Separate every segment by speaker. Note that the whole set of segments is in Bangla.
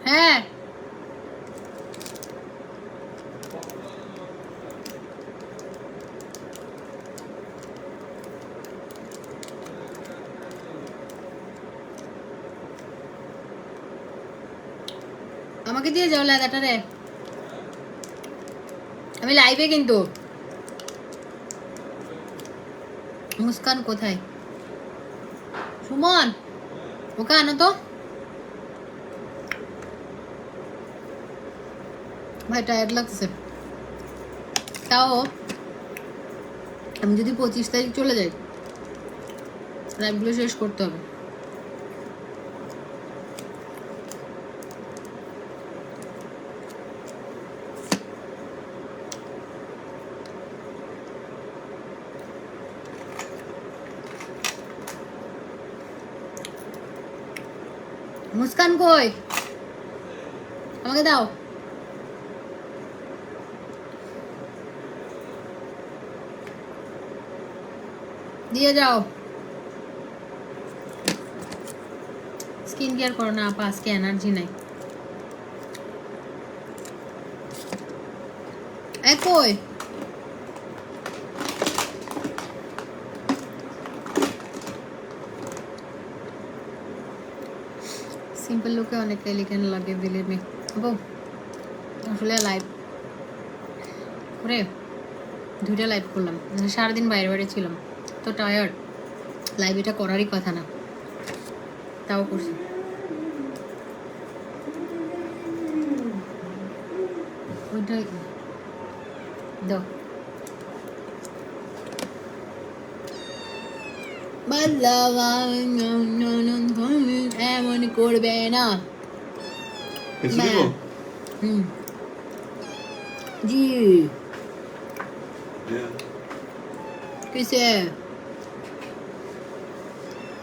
Speaker 1: হ্যাঁ আমাকে দিয়ে যাও লেদাটা রে, আমি লাইভে কিন্তু। মুস্কান কোথায়? সুমন ওকে আনো তো ভাই, টায়ার্ড লাগছে। তাও আমি যদি 25 তারিখ চলে যাই, লাইভগুলো শেষ করতে হবে। মুস্কান কই? আমাকে দাও। দিয়ে যাও। স্কিন কেয়ার করো না আপা, আজকে এনার্জি নাই। কই সিম্পল লুকে অনেক এলিগেন্ট লাগে বিলিভ মি। ও আসলে লাইভ করে 2টা লাইভ করলাম, সারাদিন বাইরে বাইরে ছিলাম, তো টায়ার্ড, লাইভ এটা করারই কথা না, তাও করছি। ওইটাই দাও। এমন করবে না। জি কিসে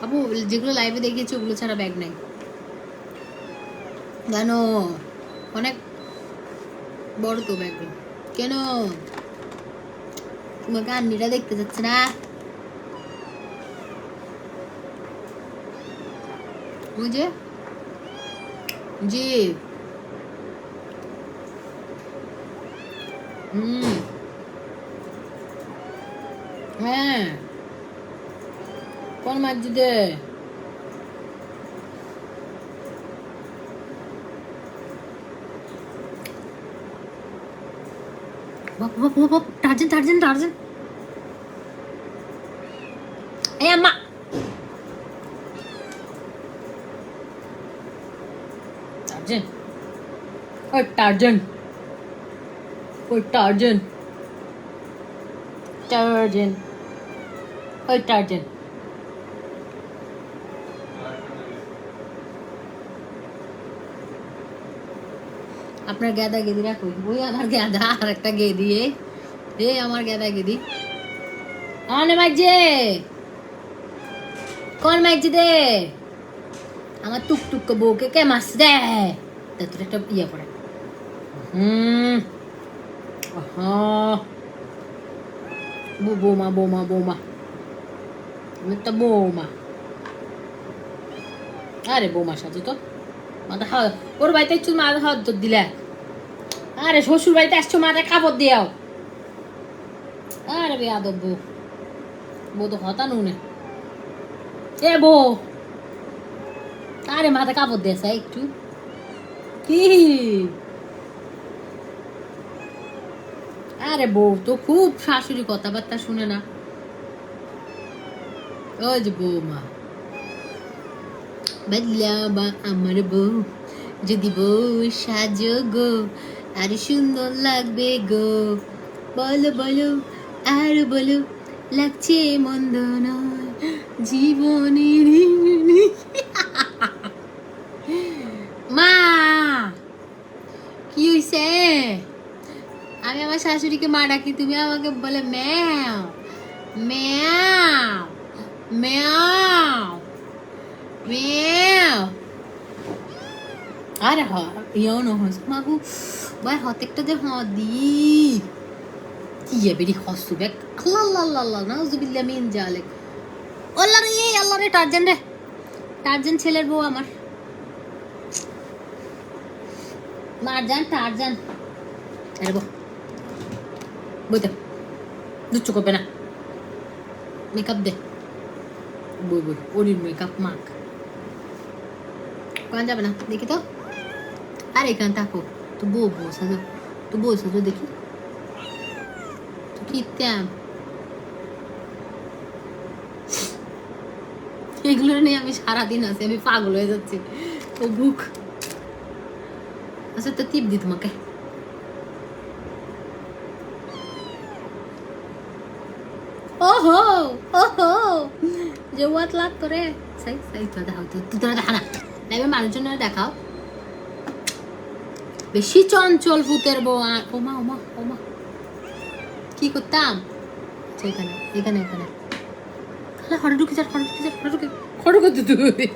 Speaker 1: আপু, যেগুলো লাইভে দেখিয়েছি ওগুলো ছাড়া ব্যাগ নাই জানো, অনেক বড় তো ব্যাগ। কেন তোমাকে আন্নিটা দেখতে যাচ্ছে না? বুঝে জি হ্যাঁ, কোন মসজিদে? টার্জেন টার্জেন টার্জেন, এই আম্মা টার্জেন, ওই টার্জেন, ওই টার্জেন, টার্জেন, ওই টার্জেন। আপনার গেদা গেদিরা কই? ওই আমার গেদা, আর একটা গেদি, এই আমার গেদা গেদি আনে মাইজে, কোন মাইজে দে আমার টুকটুক বউকে কে মাছ দে, তোর একটা ইয়ে করে। বৌমা বৌমা বৌমা, একটা বৌমা। আরে বৌমার সাথে তো মাথা খাওয়া, ওর বাড়িতে একটু মাথা খাওয়া দিলে, আরে শ্বশুর বাড়িতে আসছো মাথা কাপড় দিয়াও। আরে বেয়াদব বউ, বউ তো হতা নুনে। এ বউ, আরে মাথা কাপড় দিয়েছে একটু কি? আরে বউ তো খুব শাশুড়ি কথাবার্তা শুনে না। ওই যে বৌমা বদলাবা আমার বউ, যদি বউ সাজো গো আর সুন্দর লাগবে গো, বলো বলো আর বলো, লাগছে মন্দ নয় জীবনের। মা কি হইছে? আমি আমার শাশুড়িকে মা ডাকি, তুমি আমাকে বলে ম্যাও ম্যাও ম্যাও ম্যাও। আরে হ ইয়ো নহস মাগু বাই হতেকটা যে হ দি কি বেরি হসু বেক, আল্লাহ আল্লাহ আল্লাহ নাউজুবিল্লাহ মিন জালিক। আল্লাহ রে আল্লাহ রে টার্জেন রে, টারজান ছেলের বউ আমার, মারজান টারজান। আরে বইতে দুচ্ছু করবে না, মেকআপ দে, বই ওরির মেকআপ মাখ, কখন যাবে না দেখি তো। আরে এখানে থাকো তো, বউ সাজো, তো বউ সাজো দেখি তো কি ট্যাম। এগুলো নিয়ে আমি সারাদিন আছি, আমি পাগল হয়ে যাচ্ছি। ও বুক, আচ্ছা তো টিপ দি তোমাকে। ওহো ওহো, যে ওয়াট লাগতো রে। সাই সাই তো দেখাও, তো তোরা দেখা না লাইভে মানুষজন দেখাও। বেশি চঞ্চল ভূতের বউ। ওমা ওমা ওমা, কি করতাম এখানে এখানে এখানে, হঠাৎ ঢুকে যা, হঠাৎ ঢুকে যা, হঠাৎ ঢুকে, হঠাৎ করতে তুই।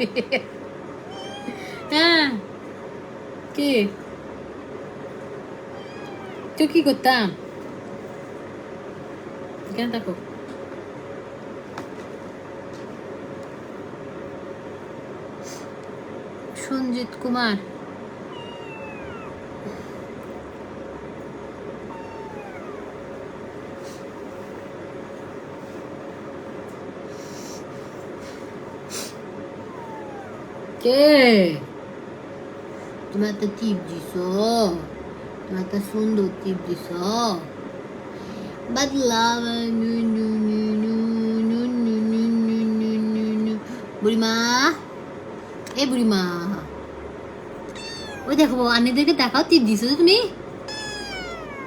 Speaker 1: হ্যাঁ কি তো কি করতাম, এখানে থাকো। সঞ্জিত কুমার, কে তোমার তো টিপ দিছ, তোমার তো সুন্দর টিপ দিছ। বদলাও বুড়িমা, এ বুড়িমা, ওই দেখো আন্নিদেরকে দেখাও টিপ দিছো তুমি,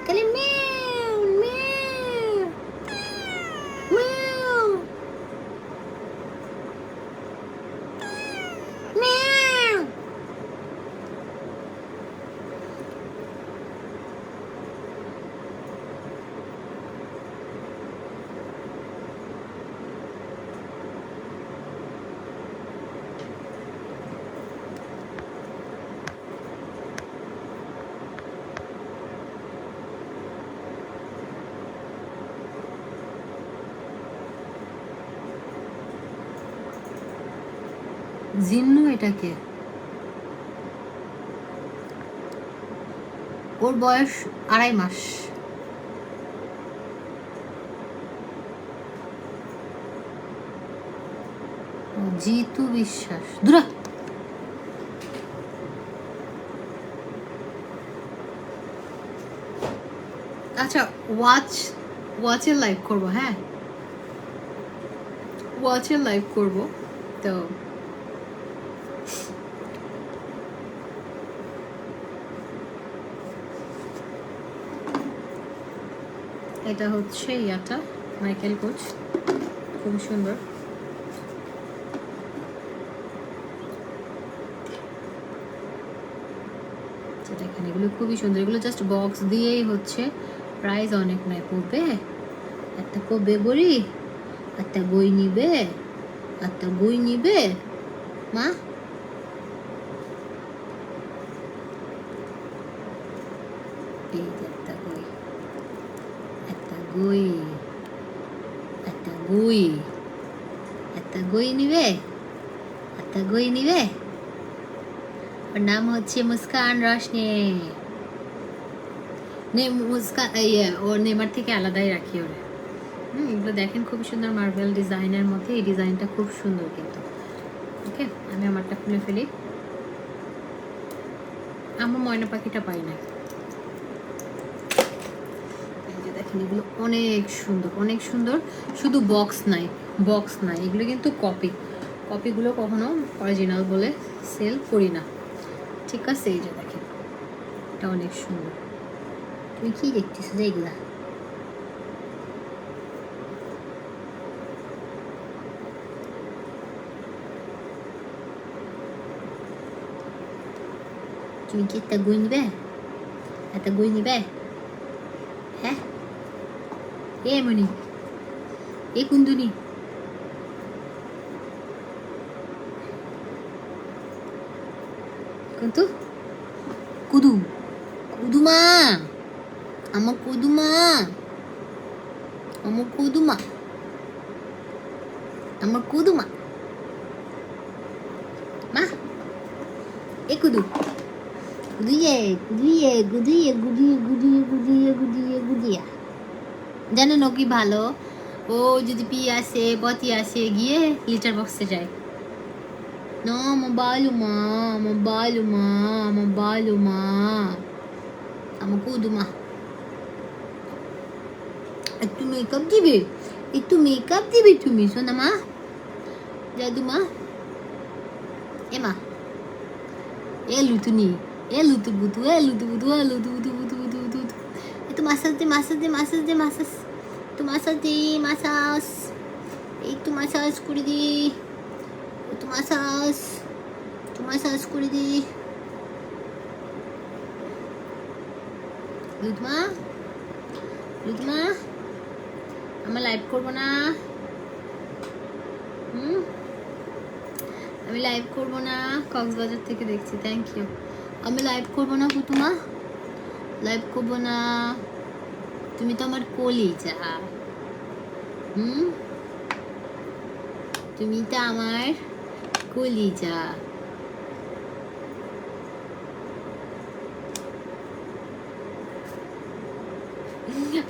Speaker 1: খালি মেউ মেউ মেউ মেউ। জিন্নু এটাকে, ওর বয়স 2.5 মাস। জিতু বিশ্বাস দূরা। আচ্ছা ওয়াচের লাইভ করবো, হ্যাঁ ওয়াচের লাইভ করবো তো। এটা হচ্ছে ইয়াটা মাইকেল কোচ, খুব সুন্দর। দেখেন এগুলো খুবই সুন্দর, এগুলো জাস্ট বক্স দিয়েই হচ্ছে, প্রাইস অনেক নাই। পড়বে একটা পড়বে বড়ি, একটা বই নিবে, একটা বই নিবে মা। এই একটা বই, একটা বই, একটা বই, একটা বই নিবে, একটা বই নিবে। ওর নাম হচ্ছে মুস্কান রোশনি। মুস্কান ওর নেমার থেকে আলাদাই রাখি ওরে। এগুলো দেখেন খুব সুন্দর মার্বেল ডিজাইনের মধ্যে, এই ডিজাইনটা খুব সুন্দর কিন্তু। ওকে আমি আমারটা খুলে ফেলি, আমার ময়না পাখিটা পাই না। দেখেন এগুলো অনেক সুন্দর, অনেক সুন্দর। শুধু বক্স নাই, বক্স নাই, এগুলো কিন্তু কপিগুলো কখনো অরিজিনাল বলে সেল করি না, ঠিক আছে। এই যে দেখেন এটা অনেক সুন্দর। তুমি কি দেখতেছো যে এগুলা? তুমি কি একটা বই নিবে, একটা বই নিবে? হ্যাঁ এ মনি, এ কুন্দুনি, কিন্তু কুদুম কুদুমা, আমার কুদুমা, আমার কুদুমা, আমার কুদুমা। এ কুদু গুদিয়ে গুদিয়ে গুদিয়ে গুদিয়ে গুদিয়ে গুদিয়ে গুদিয়ে গুদিয়া জানেন ও কি ভালো, ও যদি পি আসে পতি আসে গিয়ে লিটার বক্সে যায়। No, mabaluma, mabaluma, mabaluma. Ama kuduma. একটু মেকআপ দিবে, একটু মেকআপ দিবে তুমি শোনা মা, জাদু মা, এমা এলুতুনি এলুতু বুতু এলুতু বুতু এলুতু বুতু বুতু বুতু বুতু একটু মাসাজ দে মাসাজ দে মাসাজ দে মাসাজ, একটু মাসাজ দে মাসাজ, একটু মাসাজ করে দি, একটু মাসাজ, একটু মাসাজ করে দি। লুতমা লুতমা আমরা লাইভ করবো না, আমি লাইভ করবো না, কক্সবাজার থেকে দেখছি, থ্যাংক ইউ। আমি লাইভ করবো না কুতুমা, লাইভ করবো না, তুমি তো আমার কলিজা, তুমি তো আমার কলিজা।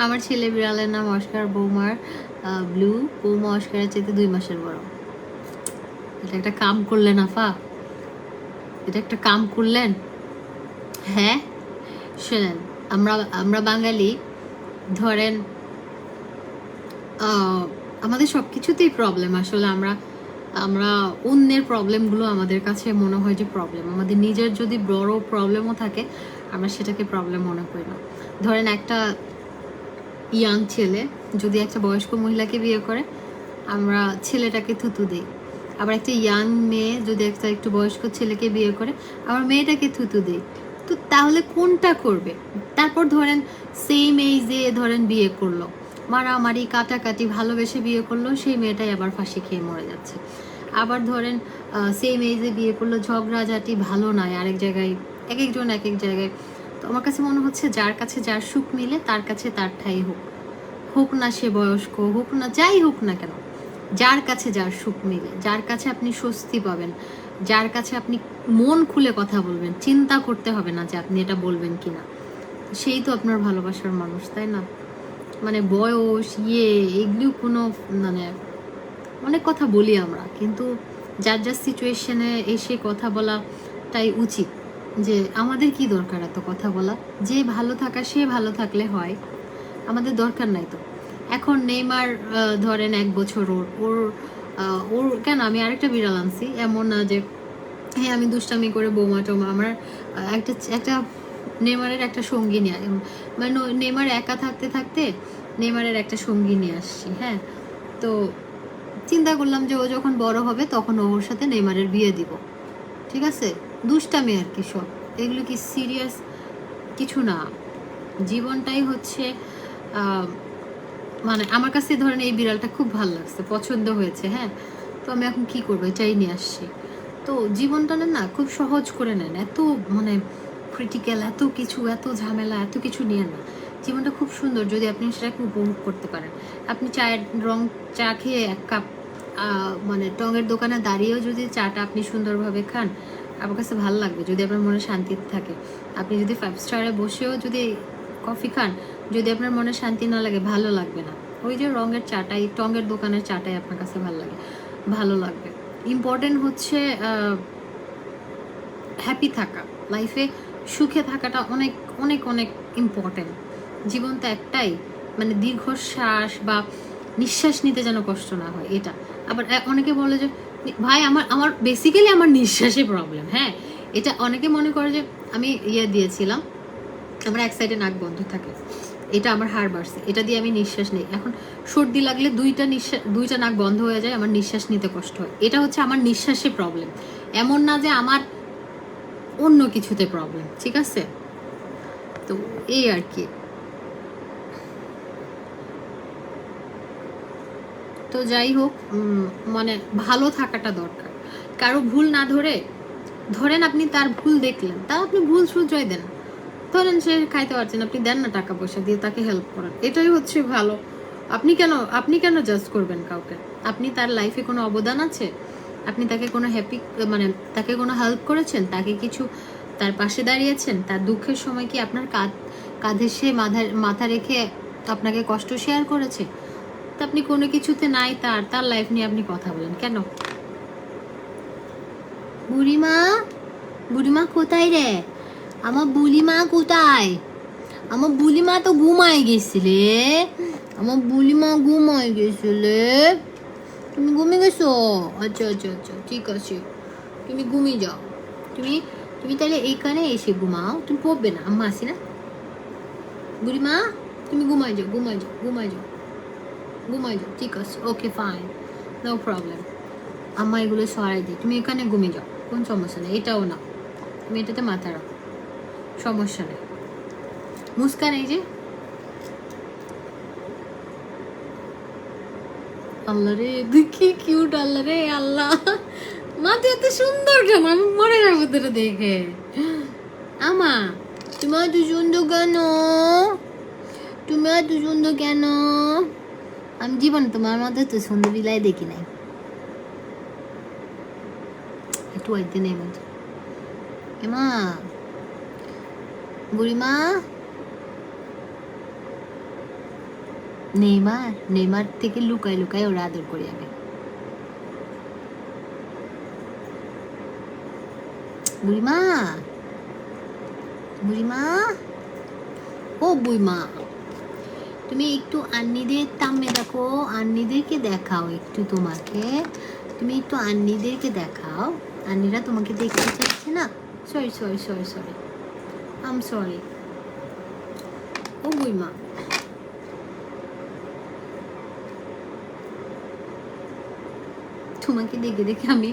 Speaker 1: আমার ছেলে বিড়ালের নাম অস্কার, বৌমার ব্লু, বৌমা অস্কারের চেয়ে 2 মাসের বড়। এটা একটা কাম করলেন আফা, এটা একটা কাম করলেন। হ্যাঁ শোনেন, আমরা বাঙালি ধরেন আমাদের সব কিছুতেই প্রবলেম। আসলে আমরা অন্যের প্রবলেমগুলো আমাদের কাছে মনে হয় যে প্রবলেম, আমাদের নিজের যদি বড় প্রবলেমও থাকে আমরা সেটাকে প্রবলেম মনে করি না। ধরেন একটা ইয়াং ছেলে যদি একটা বয়স্ক মহিলাকে বিয়ে করে আমরা ছেলেটাকে থুতু দিই, আবার একটা ইয়াং মেয়ে যদি একটা একটু বয়স্ক ছেলেকে বিয়ে করে আবার মেয়েটাকে থুতু দিই। তো তাহলে কোনটা করবে? তারপর ধরেন সেম এইজে ধরেন বিয়ে করলো, মারামারি কাটাকাটি ভালোবেসে বিয়ে করলো, সেই মেয়েটাই আবার ফাঁসি খেয়ে মরে যাচ্ছে। আবার ধরেন সেম এইজে বিয়ে করলো, ঝগড়াঝাটি ভালো নয়, আরেক জায়গায় এক একজন এক এক জায়গায়। তো আমার কাছে মনে হচ্ছে যার কাছে যার সুখ মিলে তার কাছে তার ঠাই হোক, হোক না সে বয়স্ক, হোক না যাই হোক না কেন, যার কাছে যার সুখ মিলে, যার কাছে আপনি স্বস্তি পাবেন, যার কাছে আপনি মন খুলে কথা বলবেন, চিন্তা করতে হবে না যে আপনি এটা বলবেন কিনা, সেই তো আপনার ভালোবাসার মানুষ, তাই না? মানে বয়স এগুলো কোনো মানে অনেক কথা বলি আমরা, কিন্তু যার যার সিচুয়েশনে এসে কথা বলাটাই উচিত। যে আমাদের কি দরকার এত কথা বলা, যে ভালো থাকা সে ভালো থাকলে হয়, আমাদের দরকার নাই তো। এখন নেইমার ধরেন 1 বছর ওর কেন, আমি আরেকটা বিড়াল আনছি, এমন না যে হ্যাঁ আমি দুষ্টামি করে বৌমা টোমা, আমার একটা নেইমারের একটা সঙ্গী নিয়ে, মানে নেইমার একা থাকতে থাকতে নেইমারের একটা সঙ্গী নিয়ে আসছি। হ্যাঁ, তো চিন্তা করলাম যে ও যখন বড় হবে তখন ওর সাথে নেইমারের বিয়ে দিব, ঠিক আছে? দুষ্টামি আর কি সব, এগুলো কি সিরিয়াস কিছু না। জীবনটাই হচ্ছে মানে আমার কাছে ধরেন এই বিড়ালটা খুব ভালো লাগছে, পছন্দ হয়েছে। হ্যাঁ, তো আমি এখন কি করবো, এটাই নিয়ে আসছি। তো জীবনটা না খুব সহজ করে নেন, এত মানে ক্রিটিক্যাল এত কিছু, এত ঝামেলা, এত কিছু নিয়ে না। জীবনটা খুব সুন্দর যদি আপনি সেটাকে উপভোগ করতে পারেন। আপনি চায়ের চা খেয়ে 1 কাপ মানে টঙের দোকানে দাঁড়িয়েও যদি চাটা আপনি সুন্দরভাবে খান, আমার কাছে ভালো লাগবে, যদি আপনার মনে শান্তি থাকে। আপনি যদি 5 স্টারে বসেও যদি কফি খান, যদি আপনার মনে শান্তি না লাগে ভালো লাগবে না। ওই যে রঙের চাটাই, টঙের দোকানের চাটাই আপনার কাছে ভালো লাগবে। ইম্পর্টেন্ট হচ্ছে হ্যাপি থাকা, লাইফে সুখে থাকাটা অনেক অনেক অনেক ইম্পর্টেন্ট। জীবন তো একটাই, মানে দীর্ঘশ্বাস বা নিঃশ্বাস নিতে যেন কষ্ট না হয়, এটা। আবার অনেকে বলে যে ভাই আমার বেসিক্যালি আমার নিঃশ্বাসে প্রবলেম। হ্যাঁ, এটা অনেকে মনে করে যে আমি দিয়েছিলাম, আমার এক সাইডে নাক বন্ধ থাকে, এটা আমার হাড় বাড়ছে, এটা দিয়ে আমি নিঃশ্বাস নেই। এখন সর্দি লাগলে 2টা নাক বন্ধ হয়ে যায়, আমার নিঃশ্বাস নিতে কষ্ট হয়। এটা হচ্ছে আমার নিঃশ্বাসে প্রবলেম, এমন না যে আমার অন্য কিছুতে প্রবলেম, ঠিক আছে? তো এই আর কি। তো যাই হোক, মানে ভালো থাকাটা দরকার। কারো ভুল না ধরেন আপনি তার ভুল দেখলেন, তা আপনি ভুল শুধরাই দেন। ধরেন সে খাইতে পারছেন, আপনি দেন না টাকা পয়সা দিয়ে তাকে হেল্প করেন, এটাই হচ্ছে ভালো। আপনি কেন জাজ করবেন কাউকে? আপনি তার লাইফে কোনো অবদান আছে, আপনি তাকে কোনো মানে তাকে কোনো হেল্প করেছেন, তাকে কিছু তার পাশে দাঁড়িয়েছেন? তার দুঃখের সময় কি আপনার কাঁধে সে মাথা রেখে আপনাকে কষ্ট শেয়ার করেছে? তো আপনি কোনো কিছুতে নাই, তার লাইফ নিয়ে আপনি কথা বলেন কেন? বুড়িমা, বুড়িমা কোথায় রে? আমার বুড়িমা কোথায়? আমার বুড়িমা তো ঘুমায় গেছিলে। আমার বুড়িমা ঘুমায় গেছিলে। তুমি ঘুমিয়ে গেছো? আচ্ছা আচ্ছা আচ্ছা, ঠিক আছে, তুমি ঘুমিয়ে যাও। তুমি তুমি তাহলে এইখানে এসে ঘুমাও, তুমি পড়বে না, আম্মা আসি না। বুড়িমা, তুমি ঘুমাই যাও, ঘুমাই যাও, ঘুমাই যাও, ঘুমাই যাও, ঠিক আছে, ওকে ফাইন, নো প্রবলেম। আম্মা এগুলো সরাই দিই, তুমি এখানে ঘুমিয়ে যাও, কোন সমস্যা নেই। এটাও না, তুমি এটাতে মাথা রাখো, সমস্যা নেই। মুস্কান এই যে, আল্লাহ রে দেখি কিউট, আল্লাহ রে আল্লাহ, মা তুই এত সুন্দর কেন? আমি মরে যাবো তোরা দেখে। আমা তুমি এত সুন্দর কেন? তুমি এত সুন্দর কেন? আমি জীবন তোমার মতো এত সুন্দর বিলাই দেখি নাই। একটু আইতে নেই বলছি এমা, বুড়িমা। নেইমার থেকে লুকায় লুকায় ওরা আদর করে যাবে। বুড়িমা, বুড়িমা, ও বুড়িমা, তুমি একটু আন্নিদের তামে দেখো, আন্নিদেরকে দেখাও একটু, তোমাকে তুমি একটু আন্নিদেরকে দেখাও। আন্নিরা তোমাকে দেখতে চাচ্ছে না। সরি সরি সরি সরি, আম সরি। ও বুড়িমা, তোমাকে দেখে দেখে আমি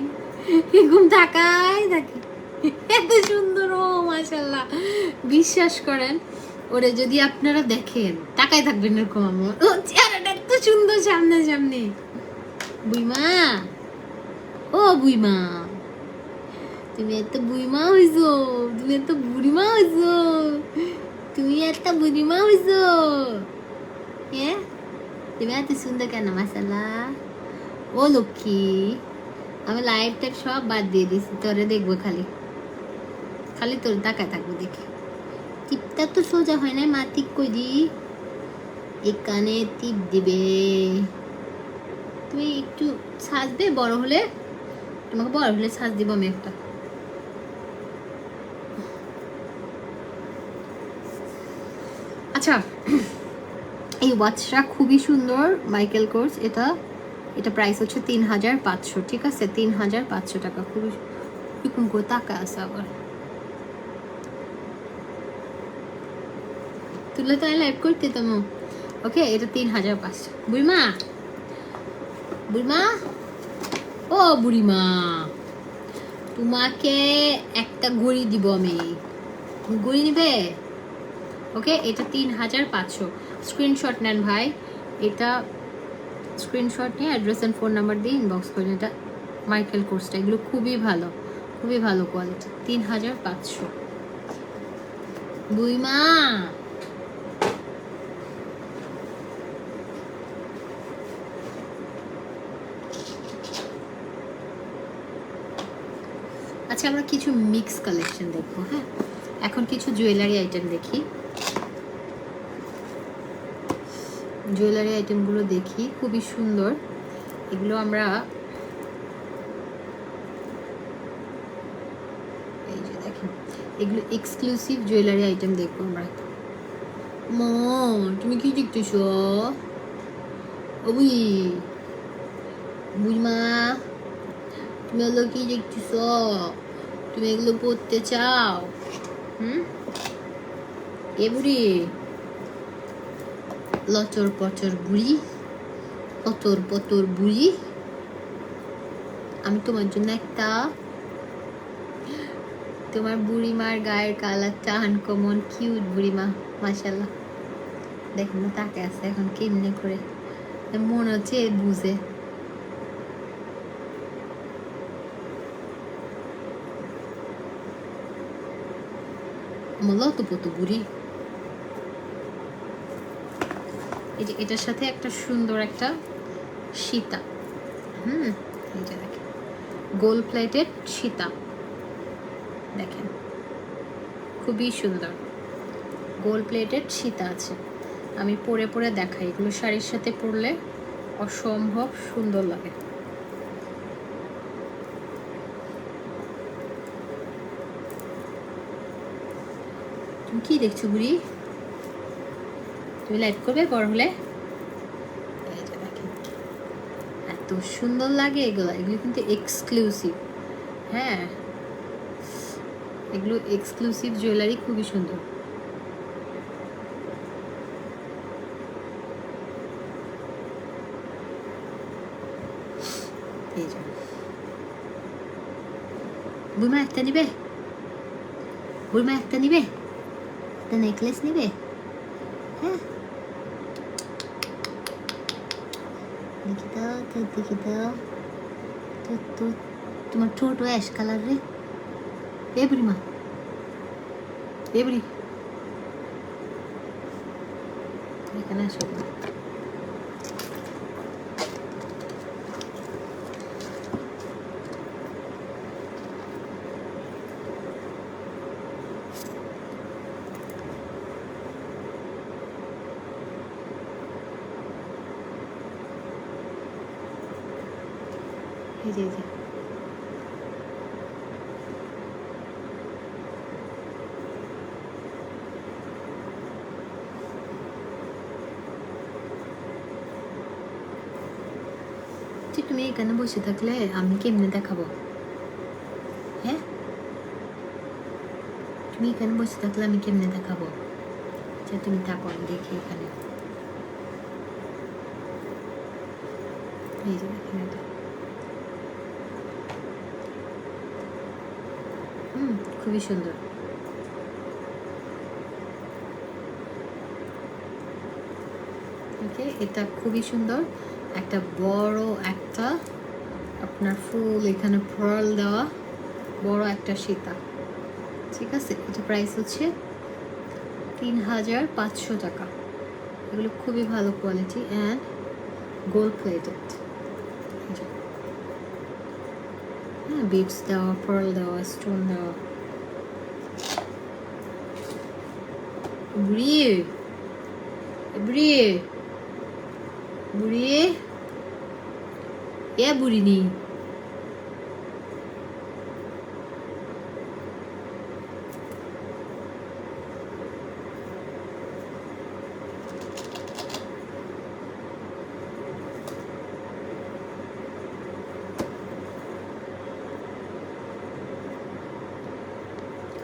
Speaker 1: এরকম তাকাই থাকি, এত সুন্দর। ও মাশাআল্লাহ, বিশ্বাস করেন ওরে যদি আপনারা দেখেন তাকাই থাকবেন এরকম। আমার ও চেহারাটা এত সুন্দর সামনে সামনে। বুইমা, ও বুইমা, তুমি এত বুইমা হইছো, তুমি এত বুড়িমা হইছো, তুমি একটা বুড়িমা হইছো। হ্যাঁ, তুমি এত সুন্দর কেন? মাশাআল্লাহ। ও লক্ষ্মী, আমি লাইভ টাইপ সব বাদ দিয়ে দিছি, তোরে দেখবো খালি, খালি তোর তাকায় থাকবো দেখে। টিপটা তো সোজা হয় না, মা ঠিক করি এখানে টিপ দিবে। তুমি একটু সাজবে বড় হলে, তোমাকে বড় হলে সাজ দিব আমি একটা। আচ্ছা, এই ওয়াচটা খুবই সুন্দর, মাইকেল কোর্স। এটা প্রাইস হচ্ছে 3500, ঠিক আছে, 3500 টাকা। খুবই এরকম করে টাকা আছে আবার। তুলে তো আমি লাইভ করতে তো। ওকে, এটা 3500। বুড়িমা, বুড়িমা, ও বুড়িমা, তোমাকে একটা ঘড়ি দিব আমি, ঘড়ি নিবে? ওকে, এটা 3500। স্ক্রিনশট নেন ভাই, এটা স্ক্রিনশট নিয়ে অ্যাড্রেস অ্যান্ড ফোন নাম্বার দিয়ে ইনবক্স করেন। এটা মাইকেল কোর্সটা, এগুলো খুবই ভালো, খুবই ভালো কোয়ালিটি। 3500। বুইমা, আচ্ছা, আমরা কিছু মিক্স কালেকশন দেখবো। হ্যাঁ, এখন কিছু জুয়েলারি আইটেম দেখি, জুয়েলারি আইটেমগুলো দেখি, খুবই সুন্দর এগুলো। আমরা এই যে দেখেন, এগুলো এক্সক্লুসিভ জুয়েলারি আইটেম দেখবো আমরা। মা, তুমি কি দেখতেছো? ওই বুড়িমা, তুমি এগুলো কি দেখতেছো? তুমি এগুলো পড়তে চাও? এ বুড়ি, লচর পচর বুড়ি, পতর পতর বুড়ি, আমি তোমার জন্য একটা, তোমার বুড়িমার গায়ের কালারটা আনকমন কিউট। বুড়িমা মাশাআল্লাহ, দেখেন না তাকে আছে এখন কেমনে করে, মনে হচ্ছে বুঝে। আমার লত পত বুড়ি। এই যে এটার সাথে একটা সুন্দর একটা সীতা, এই যে দেখেন গোল্ড প্লেটেড সীতা, দেখেন খুবই সুন্দর গোল্ড প্লেটেড সীতা আছে। আমি পরে পরে দেখাই, এগুলো শাড়ির সাথে পরলে অসম্ভব সুন্দর লাগে। তুমি কি দেখছো বুড়ি? তুমি লাইভ করবে বড় হলে? এত সুন্দর লাগে এগুলো, এগুলো কিন্তু এক্সক্লুসিভ। হ্যাঁ, এগুলো এক্সক্লুসিভ জুয়েলারি, খুবই সুন্দর। এই যে বুড়িমা একটা নিবে, বুড়িমা একটা নিবে, একটা নেকলেস নিবে। হ্যাঁ দেখি দাও তো, দেখি দাও তো, তো তোমার ঠোঁট অ্যাশ কালার রে। এ বুড়িমা, এ বুড়ি এখানে আসো। এই যে এই যে তুমি এখানে বসে থাকলে আমি কেমনে দেখাবো? হ্যাঁ, তুমি এখানে বসে থাকলে আমি কেমনে দেখাবো? আচ্ছা তুমি থাকো, আমি দেখি এখানে। এই যে দেখেন এটা, খুবই সুন্দর। ওকে, এটা খুবই সুন্দর। একটা বড় একটা আপনার ফুল এখানে পার্ল দেওয়া বড় একটা সীতা, ঠিক আছে। এটা প্রাইস হচ্ছে 3500 টাকা। এগুলো খুবই ভালো কোয়ালিটি অ্যান্ড গোল্ড প্লেটেড। হ্যাঁ, বিটস দেওয়া, পার্ল দেওয়া, স্টোন দেওয়া। বুড়িয়ে বুড়িয়ে বুড়িয়ে এ বুড়ি নেই।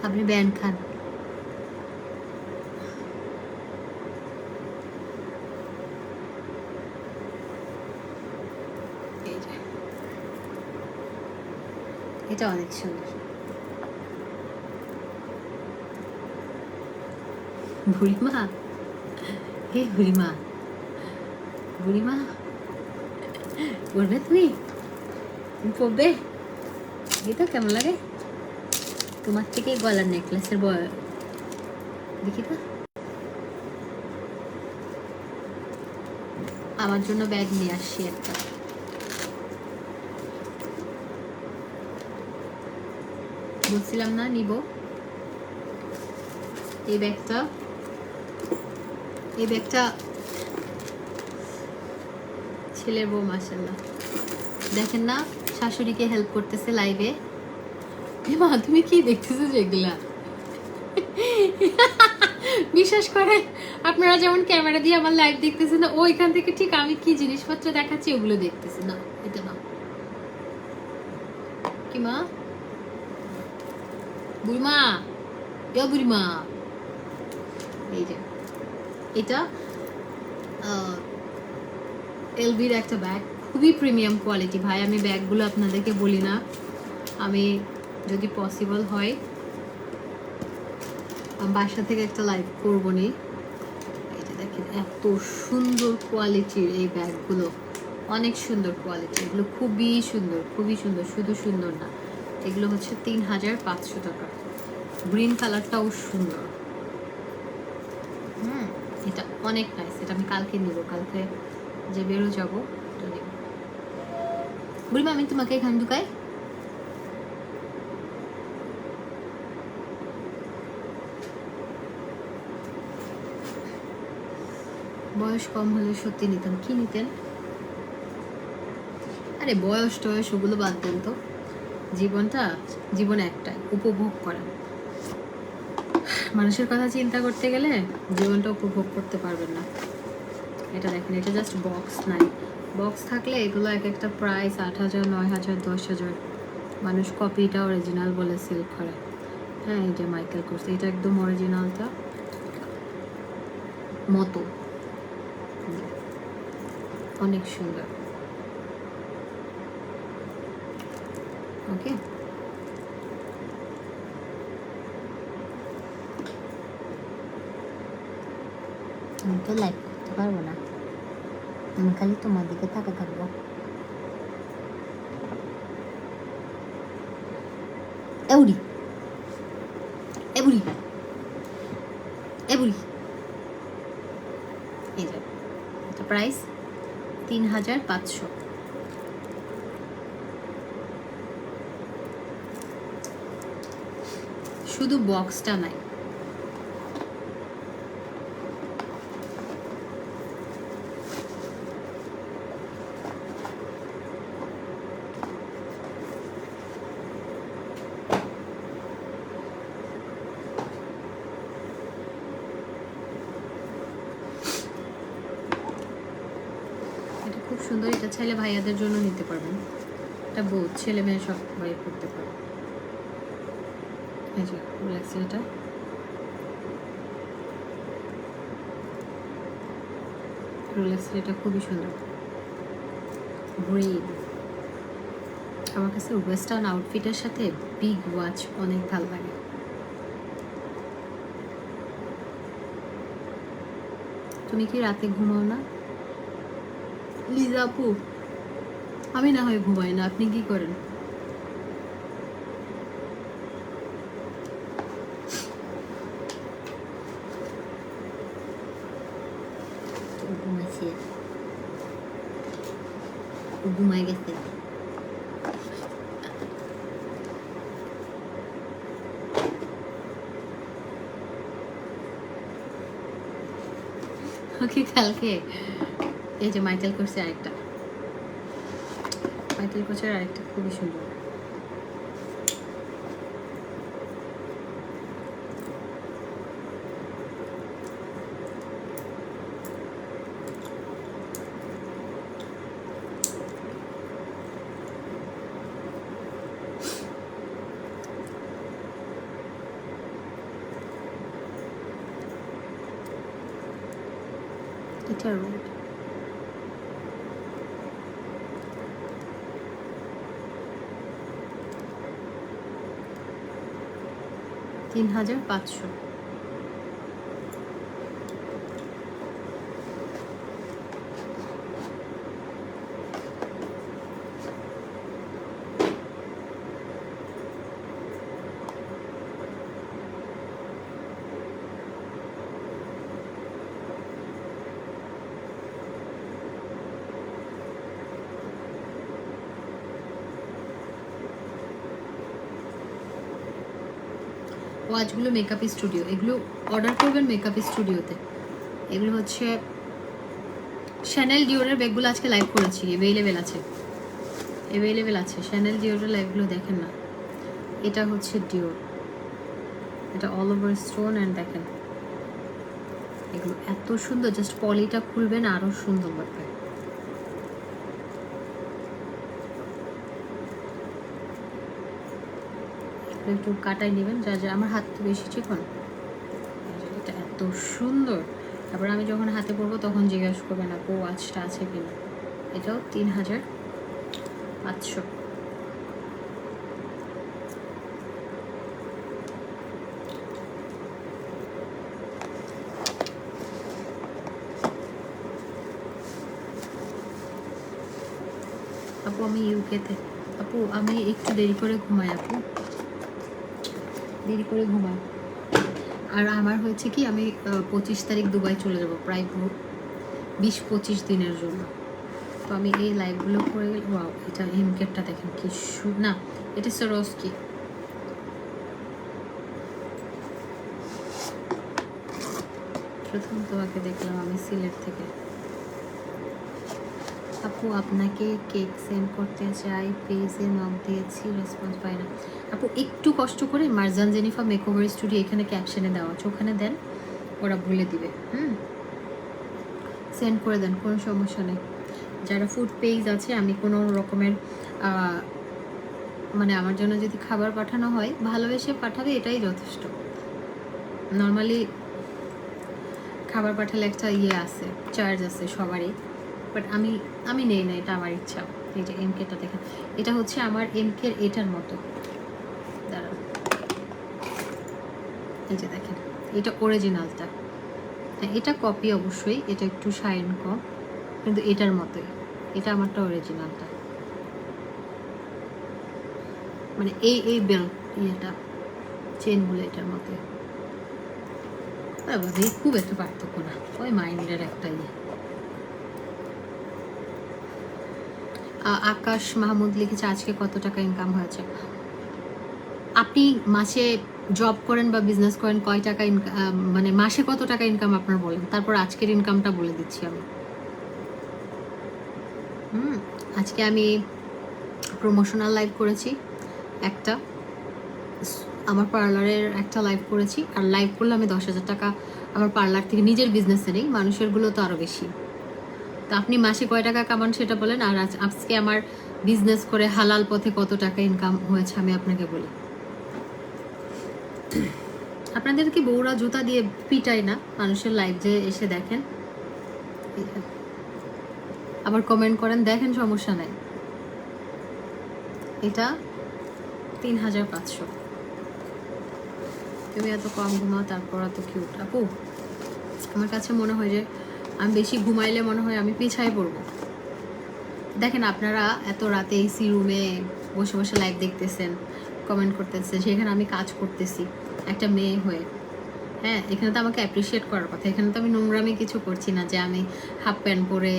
Speaker 1: আপনি ব্যান খান। এটা অনেক সুন্দর। বুড়িমা, হে বুড়িমা, বুড়িমা পড়বে? তুমি পড়বে? এটা কেমন লাগে? তোমার থেকে গলার নেকলেসের দেখি তো। আমার জন্য ব্যাগ নিয়ে আসছি একটা। বলছিলাম না নিব এই ব্যাগটা। এই ব্যাগটা ছেলের বউ, মাশাআল্লাহ। দেখেন না, শাশুড়িকে হেল্প করতেছে লাইভে। মা তুমি কি দেখতেছো যেগুলা? বিশ্বাস করে আপনারা যেমন ক্যামেরা দিয়ে আমার লাইভ দেখতেছেন না, ওইখান থেকে ঠিক আমি কি জিনিসপত্র দেখাচ্ছি ওগুলো দেখতেছি না। এটা না কি মা, বুড়িমা, বুড়িমা। এই যে এটা এলভির একটা ব্যাগ, খুবই প্রিমিয়াম কোয়ালিটি ভাই। আমি ব্যাগগুলো আপনাদেরকে বলি না, আমি যদি পসিবল হয় বাসা থেকে একটা লাইভ করবো নি। এই যে দেখেন এত সুন্দর কোয়ালিটির এই ব্যাগগুলো, অনেক সুন্দর কোয়ালিটি। এগুলো খুবই সুন্দর, খুবই সুন্দর। শুধু সুন্দর না, এগুলো হচ্ছে 3500 টাকা। গ্রিন কালারটাও সুন্দর। এটা অনেক নাইস। এটা আমি কালকে নিব, কালকে যে বেরো যাবো বুড়িমা। আমি তোমাকে এখানে ঢুকাই, বয়স কম হলে সত্যি নিতাম। কি নিতেন? আরে বয়স টয়স ওগুলো বাদ দেন তো, জীবন একটাই, উপভোগ করা। মানুষের কথা চিন্তা করতে গেলে জীবনটা উপভোগ করতে পারবেন না। এটা দেখেন, এটা জাস্ট বক্স নাই। বক্স থাকলে এগুলো এক একটা প্রাইস 8,000, 9,000, 10,000। মানুষ কপিটা অরিজিনাল বলে সেল করে। হ্যাঁ, এই যে মাইকেল কোর্স, এটা একদম অরিজিনালটা মতো, অনেক সুন্দর। ওকে, আমি তো লাইভ করতে পারবো না, আমি খালি তোমার দিকে তাকে থাকবো। এউরি এবুড়ি এবুড়ি, এই যে এটা প্রাইস 3,500। শুধু বক্সটা নাই। এটা খুব সুন্দর, এটা চাইলে ভাইয়াদের জন্য নিতে পারবেন। এটা বউ ছেলে মেয়ে সবাই করতে পারে। এই যে রিল্যাক্স, এটা রিল্যাক্স, এটা খুবই সুন্দর। গ্রিন, আমার কাছে ওয়েস্টার্ন আউটফিটের সাথে বিগ ওয়াচ অনেক ভালো লাগে। তুমি কি রাতে ঘুমাও না লিজা আপু? আমি না হয় ঘুমাই না, আপনি কি করেন? ঘুমাইছে, ঘুমাই গেছে। ওকে, কালকে এই যে মাইকেল কোর্সে আরেকটা, মাইকেল কোচের আরেকটা খুবই সুন্দর। এটা রেড, 3,500। ওয়াচগুলো মেকআপ স্টুডিও, এগুলো অর্ডার করবেন মেকআপ স্টুডিওতে। এগুলো হচ্ছে শ্যানেল ডিওরের ব্যাগগুলো আজকে লাইভ করেছি, অ্যাভেলেবেল আছে শ্যানেল ডিওরের লাইভগুলো দেখেন না। এটা হচ্ছে ডিওর, এটা অল ওভার স্টোন অ্যান্ড দেখেন এগুলো এত সুন্দর, জাস্ট পলিটা খুলবেন আরও সুন্দর লাগবে। একটু কাটাই নেবেন, যা যা আমার হাত তো বেশি চিকন। এটা এত সুন্দর, তারপর আমি যখন হাতে পরবো তখন জিজ্ঞাসা করবেন আপু ওয়াচটা আছে কিনা। এটাও 3,500। আপু আমি ইউকেতে, আপু আমি একটু দেরি করে ঘুমাই, আপু দেরি করে ঘুমাই। আর আমার হয়েছে কি, আমি 25 তারিখ দুবাই চলে যাব, প্রায় 20-25 দিনের জন্য। তো আমি এই লাইভগুলো করে, ওয়াও এটা হেমকেটটা দেখেন কি না, এটা সরোস্কি। প্রথম তোমাকে দেখলাম আমি সিলেট থেকে। আপু আপনাকে কেক সেন্ড করতে চাই, পেজে নক দিয়েছি, রেসপন্স পাই না। আপু একটু কষ্ট করে মারজান জেনিফা মেকওভার স্টুডিও এখানে ক্যাপশনে দেওয়া আছে, ওখানে দেন, ওরা বলে দিবে। সেন্ড করে দেন, কোনো সমস্যা নেই। যারা ফুড পেজ আছে, আমি কোনো রকমের মানে আমার জন্য যদি খাবার পাঠানো হয় ভালোবেসে পাঠাবে, এটাই যথেষ্ট। নর্মালি খাবার পাঠালে একটা আছে, চার্জ আছে সবারই, বাট আমি নেই না, এটা আমার ইচ্ছা। এই যে এমকেটা দেখেন, এটা হচ্ছে আমার এমকের এটার মতো, দাঁড়ান, এই যে দেখেন, এটা অরিজিনালটা। এটা কপি অবশ্যই, এটা একটু শাইন কম, কিন্তু এটার মতোই। এটা আমারটা অরিজিনালটা, মানে এই বেল ইয়েটা চেনগুলো এটার মতোই। খুব একটা পার্থক্য না, ওই মাইন্ডের একটা আকাশ মাহমুদ লিখেছে আজকে কত টাকা ইনকাম হয়েছে। আপনি মাসে জব করেন বা বিজনেস করেন, কয় টাকা মানে মাসে কত টাকা ইনকাম আপনার বলেন, তারপর আজকের ইনকামটা বলে দিচ্ছি আমি। আজকে আমি প্রমোশনাল লাইভ করেছি একটা, আমার পার্লারের একটা লাইভ করেছি, আর লাইভ করলে আমি 10,000 টাকা আমার পার্লার থেকে, নিজের বিজনেসে নেই, মানুষেরগুলো তো আরও বেশি। তো আপনি মাসে কয় টাকা কামান সেটা বলেন, আর আজকে আমার বিজনেস করে হালাল পথে কত টাকা ইনকাম হয়েছে আমি আপনাকে বলি। আপনাদেরকে বউরা জুতা দিয়ে পিটায় না, মানুষের লাইভ যে এসে দেখেন, আবার কমেন্ট করেন, দেখেন, সমস্যা নাই। এটা 3,500। তুমি এত কম ঘুমাও, তারপর এত কিউট। আপু আমার কাছে মনে হয় যে আমি বেশি ঘুমাইলে মনে হয় আমি পিছায় পড়বো। দেখেন, আপনারা এত রাতে এসি রুমে বসে বসে লাইভ দেখতেছেন, কমেন্ট করতেছেন, সেখানে আমি কাজ করতেছি একটা মেয়ে হয়ে। হ্যাঁ, এখানে তো আমাকে অ্যাপ্রিসিয়েট করার কথা, এখানে তো আমি নোংরামি কিছু করছি না যে আমি হাফ প্যান্ট পরে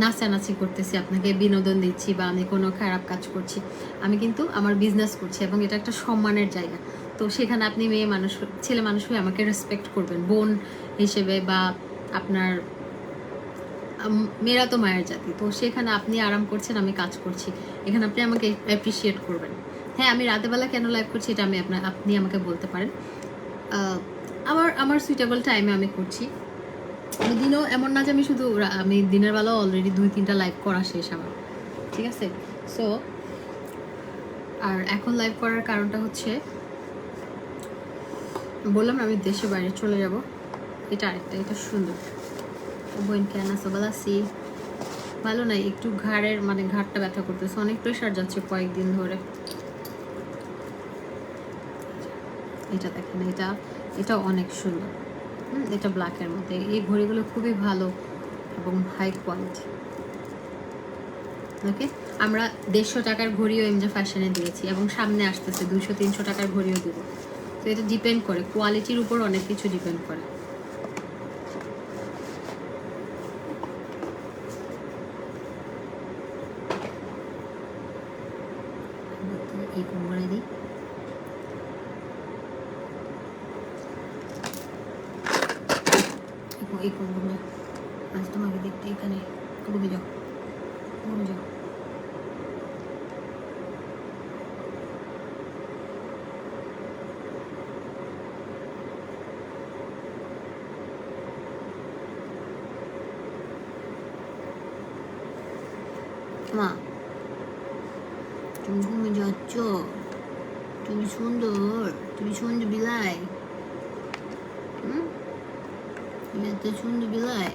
Speaker 1: নাচানাচি করতেছি, আপনাকে বিনোদন দিচ্ছি, বা আমি কোনো খারাপ কাজ করছি। আমি কিন্তু আমার বিজনেস করছি, এবং এটা একটা সম্মানের জায়গা। তো সেখানে আপনি মেয়ে মানুষ, ছেলে মানুষ হয়ে আমাকে রেসপেক্ট করবেন বোন হিসেবে, বা আপনার মেয়েরা তো মায়ের জাতি, তো সেখানে আপনি আরাম করছেন, আমি কাজ করছি, এখানে আপনি আমাকে অ্যাপ্রিসিয়েট করবেন। হ্যাঁ, আমি রাতেবেলা কেন লাইভ করছি এটা আপনি আমাকে বলতে পারেন। আমার সুইটেবল টাইমে আমি করছি। আমি দিনও এমন না যে আমি শুধু, আমি দিনের বেলাও অলরেডি 2-3টা লাইভ করা শেষ আমার, ঠিক আছে। সো আর এখন লাইভ করার কারণটা হচ্ছে, বললাম আমি দেশে বাইরে চলে যাব। এটা আরেকটা, এটা সুন্দর। বোন কেন আছো? ভালো আছি। ভালো নাই, একটু ঘাড়ের মানে ঘাড়টা ব্যথা করতেছে, অনেক প্রেশার যাচ্ছে কয়েকদিন ধরে। এটা দেখেন, এটা অনেক সুন্দর। এটা ব্ল্যাকের মধ্যে, এই ঘড়িগুলো খুবই ভালো এবং হাই কোয়ালিটি। ওকে, আমরা 150 টাকার ঘড়িও এমজে ফ্যাশনে দিয়েছি, এবং সামনে আসতেছে 200-300 টাকার ঘড়িও দিব। তো এটা ডিপেন্ড করে, কোয়ালিটির উপর অনেক কিছু ডিপেন্ড করে। এই কোমরে দিই, এই কোমরে আজ তোমাকে দেখতে এখানে ঘুরে যাও, ঘুরে যাও। মা তুমি ঘুমে যাচ্ছ, তুমি সুন্দর, তুমি সুন্দর বিলাই, তুমি এত সুন্দর বিলাই।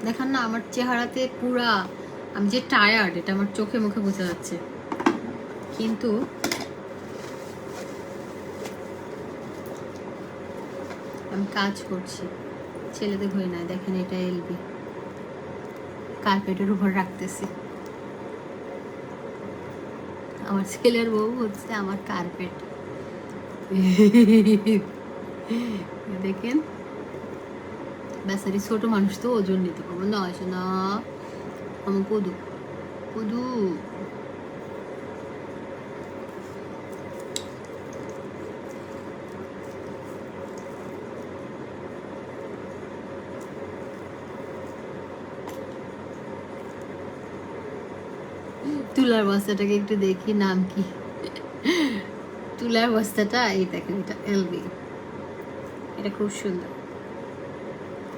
Speaker 1: দেখান না আমার চেহারাতে পুরা আমি যে টায়ার্ড, এটা আমার চোখে মুখে বোঝা যাচ্ছে, কিন্তু আমি কাজ করছি, ছেলেদের ঘড়ি নাই। দেখেন, এটা এলবি, কার্পেটের উপর রাখতেছি। আমার ছেলের বউ হচ্ছে আমার কার্পেট। দেখেন, বেচারি ছোট মানুষ তো ওজন নিতে পারবো না, না আমার কদু কদু তুলার বস্তাটাকে একটু দেখি, নাম কি? তুলার বস্তাটা এই দেখেন, এটা এলবি, এটা খুব সুন্দর,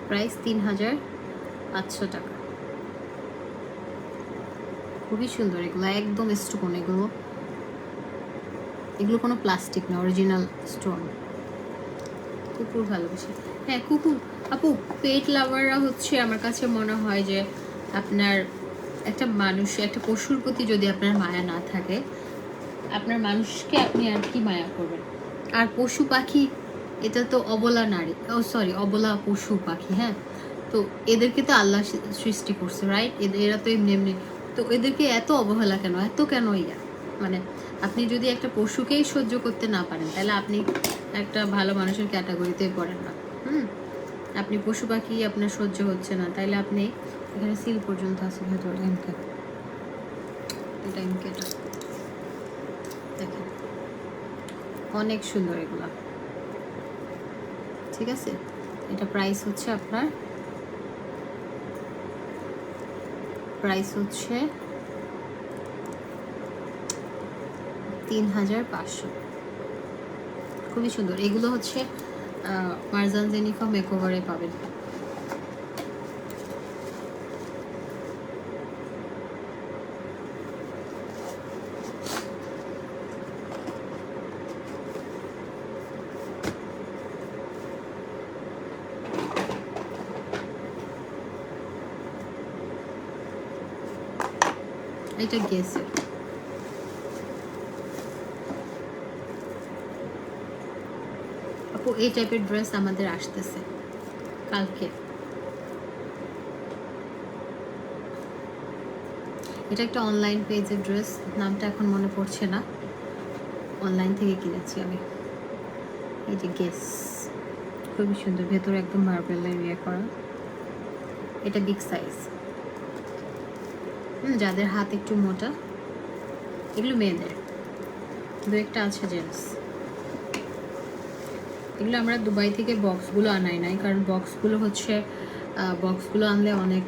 Speaker 1: প্রাইস ৩,৫০০ টাকা। খুবই সুন্দর এগুলো, একদম স্টোন, এগুলো এগুলো কোনো প্লাস্টিক না, অরিজিনাল স্টোন। কুকুর ভালোবাসি, হ্যাঁ কুকুর আপু। পেট লাভাররা হচ্ছে আমার কাছে মনে হয় যে আপনার একটা মানুষ, একটা পশুর প্রতি যদি আপনার মায়া না থাকে, আপনার মানুষকে আপনি আর কি মায়া করবেন? আর পশু পাখি, এটা তো অবলা নারী, ও সরি, অবলা পশু পাখি। হ্যাঁ, তো এদেরকে তো আল্লাহ সৃষ্টি করছে, রাইট? এরা তো এমনি এমনি, তো এদেরকে এত অবহেলা কেন, এত কেন ইয়া? মানে আপনি যদি একটা পশুকেই সহ্য করতে না পারেন, তাহলে আপনি একটা ভালো মানুষের ক্যাটাগরিতে পড়েন না। আপনি পশু পাখি আপনার সহ্য হচ্ছে না, তাইলে আপনি এখানে সিল পর্যন্ত আছে ভেতরে, এমকে, এটা এমকেটা দেখেন, অনেক সুন্দর এগুলা। ঠিক আছে, এটা প্রাইস হচ্ছে আপনার, প্রাইস হচ্ছে ৩,৫০০। খুবই সুন্দর এগুলো, হচ্ছে মার্জান জেনিফা মেকওভারে পাবেন। এটা গেছে, আপু এই টাইপের ড্রেস আমাদের আসতেছে কালকে। এটা একটা অনলাইন পেজের ড্রেস, নামটা এখন মনে পড়ছে না, অনলাইন থেকে কিনেছি আমি। এই যে গেস, খুবই সুন্দর, ভেতরে একদম মার্বেলের ইয়ে করা। এটা বিগ সাইজ, যাদের হাত একটু মোটা, এগুলো মেয়েদের, দু একটা আছে জেন্টস। এগুলো আমরা দুবাই থেকে বক্সগুলো আনাই নাই, কারণ বক্সগুলো আনলে অনেক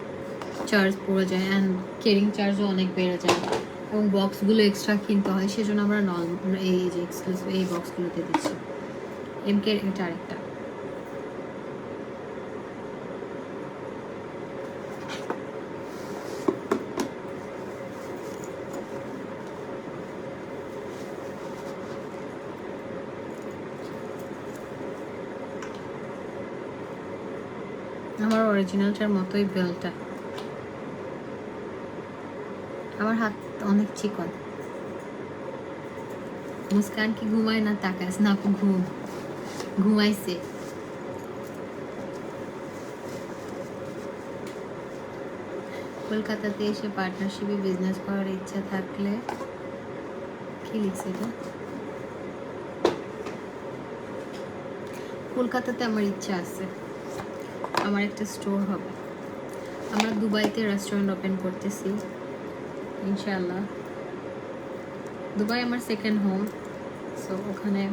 Speaker 1: চার্জ পড়ে যায়, অ্যান্ড কেরিং চার্জও অনেক বেড়ে যায়, এবং বক্সগুলো এক্সট্রা কিনতে হয়, সেজন্য আমরা এই যে এক্সক্লুসিভ এই বক্সগুলোতে দিচ্ছি। এমকে এটা আরেকটা, আমার অরিজিনালটার মতোই বেলটা। আমার হাত অনেক চিকন। মুস্কান কি ঘুমায় না? তাকাস না আপু, ঘুমাইছে। কলকাতাতে এসে পার্টনারশিপে বিজনেস করার ইচ্ছা থাকলে, কি লিখছে এটা? কলকাতাতে আমার ইচ্ছা আছে, আমার একটা স্টোর হবে। আমরা দুবাইতে রেস্টুরেন্ট ওপেন করতেছি ইনশাআল্লাহ। দুবাই আমার সেকেন্ড হোম, সো ওখানে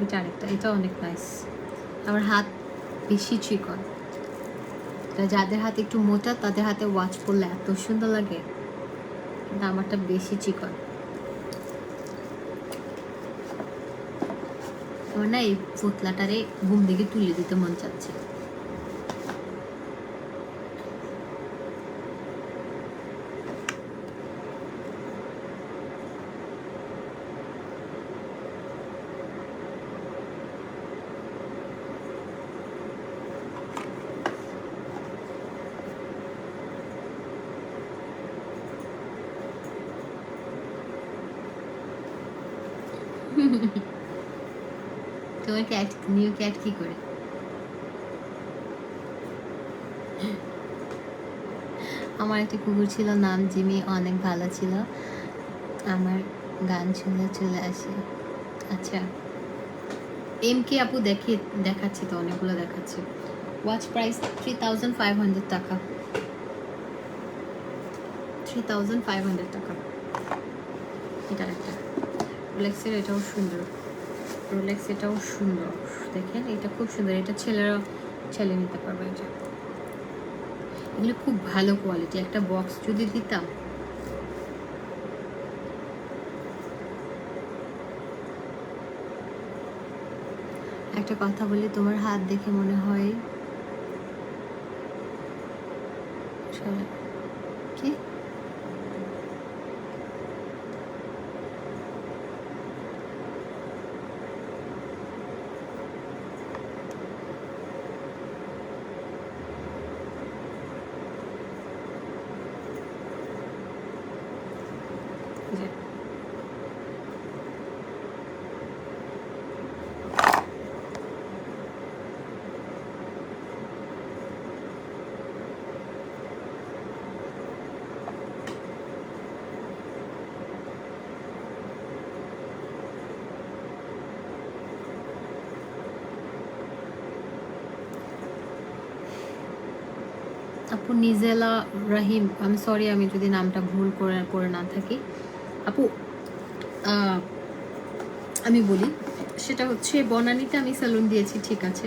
Speaker 1: এটা আরেকটা, এটা অনেক নাইস। আমার হাত বেশি চিকন, যাদের হাত একটু মোটা তাদের হাতে ওয়াচ পরলে এত সুন্দর লাগে, কিন্তু আমারটা বেশি চিকন। আমার না এই পুতলাটারে ঘুম থেকে তুলে দিতে মন চাচ্ছে। তোমার ক্যাট, নিউ ক্যাট কি করে? আমার একটা কুকুর ছিল, নাম জিমি, অনেক ভালো ছিল, আমার গান শুনে চলে আসে। আচ্ছা, এমকে আপু দেখাচ্ছি তো, অনেকগুলো দেখাচ্ছি। ওয়াচ প্রাইস 3500 টাকা, 3500 টাকা। এটা একটা রোলেক্সের, এটাও সুন্দর, রোলেক্স এটাও সুন্দর, দেখেন এটা খুব সুন্দর, এটা ছেলেরা ছেলে নিতে পারবে। এটা এগুলো খুব ভালো কোয়ালিটি, একটা বক্স যদি দিতাম। একটা কথা বলি, তোমার হাত দেখে মনে হয় কি আপু নিজেলা রাহিম, আমি সরি আমি যদি নামটা ভুল করে না থাকি। আপু আমি বলি, সেটা হচ্ছে বনানীতে আমি স্যালুন দিয়েছি, ঠিক আছে।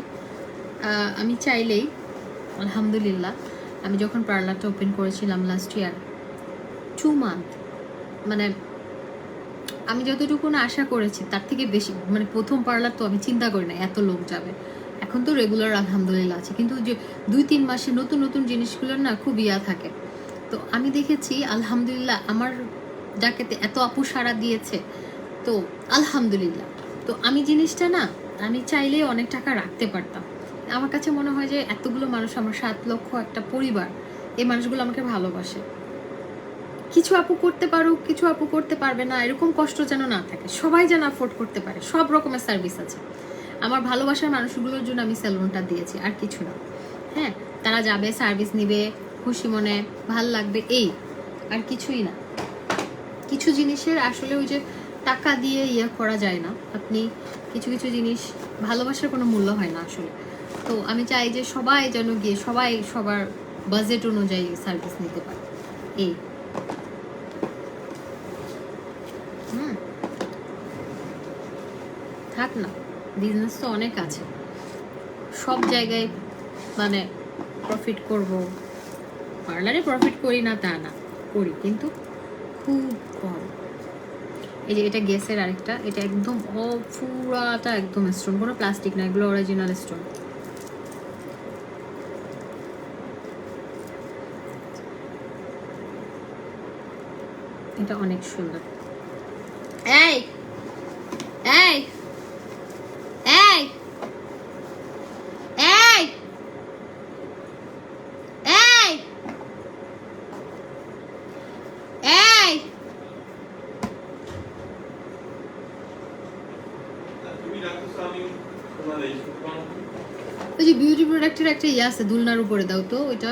Speaker 1: আমি চাইলেই আলহামদুলিল্লাহ, আমি যখন পার্লারটা ওপেন করেছিলাম লাস্ট ইয়ার 2 মান্থ, মানে আমি যতটুকু না আশা করেছি তার থেকে বেশি, মানে প্রথম পার্লার তো আমি চিন্তা করি না এত লোক যাবে। এখন তো রেগুলার আলহামদুলিল্লাহ আছে, কিন্তু যে 2-3 মাসে নতুন নতুন জিনিসগুলোর না খুব ইয়া থাকে। তো আমি দেখেছি আলহামদুলিল্লাহ আমার ডাকেতে এত আপু সাড়া দিয়েছে, তো আলহামদুলিল্লাহ। তো আমি জিনিসটা না, আমি চাইলেই অনেক টাকা রাখতে পারতাম। আমার কাছে মনে হয় যে এতগুলো মানুষ, আমার 7 লক্ষ একটা পরিবার, এই মানুষগুলো আমাকে ভালোবাসে। কিছু আপু করতে পারুক, কিছু আপু করতে পারবে না, এরকম কষ্ট যেন না থাকে। সবাই যেন অ্যাফোর্ড করতে পারে, সব রকমের সার্ভিস আছে। আমার ভালোবাসার মানুষগুলোর জন্য আমি স্যালুনটা দিয়েছি, আর কিছু না। হ্যাঁ, তারা যাবে, সার্ভিস নিবে, খুশি মনে, ভাল লাগবে, এই আর কিছুই না। কিছু জিনিসের আসলে ওই যে টাকা দিয়ে ইয়ে করা যায় না। আপনি কিছু কিছু জিনিস, ভালোবাসার কোনো মূল্য হয় না আসলে। তো আমি চাই যে সবাই যেন গিয়ে সবাই সবার বাজেট অনুযায়ী সার্ভিস নিতে পারে, এই। থাক না, বিজনেস তো অনেক আছে, সব জায়গায় মানে প্রফিট করব। পার্লারে প্রফিট করি না তা না, করি, কিন্তু খুব কম। এই যে এটা গ্যাসের আরেকটা, এটা একদম পুরাটা একদম স্টোন, কোনো প্লাস্টিক না, এগুলো অরিজিনাল স্টোন। এটা অনেক সুন্দর। এই এই এই এই এই এই ওই যে বিউটি প্রোডাক্টের একটা ইয়ে আছে, দুলনার উপরে দাও তো ওইটা।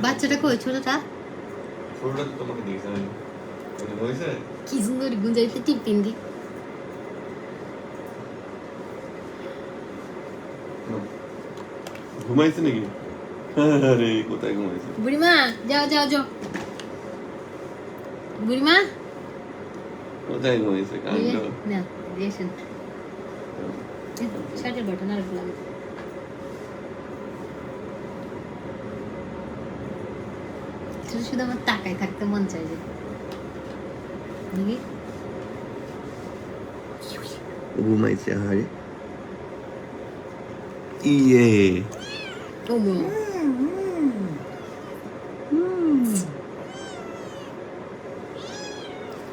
Speaker 1: বাচ্চাটা কই, ছোটটা? কি সুন্দর গুঞ্জাইতে টিপিন দি।
Speaker 2: ঘুমাইছে নাকি? আরে কোথায় ঘুমাইছে?
Speaker 1: বুড়িমা যাও যাও যাও, বুড়িমা
Speaker 2: কোথায় ঘুমাইছে? কাণ্ড।
Speaker 1: না রেশন শার্টের বাটন আর লাগে। শুধু শুধু আমার তাকায় থাকতে মন চাই যে
Speaker 2: ঘুমাইছে। আরে ইয়ে
Speaker 1: ও মো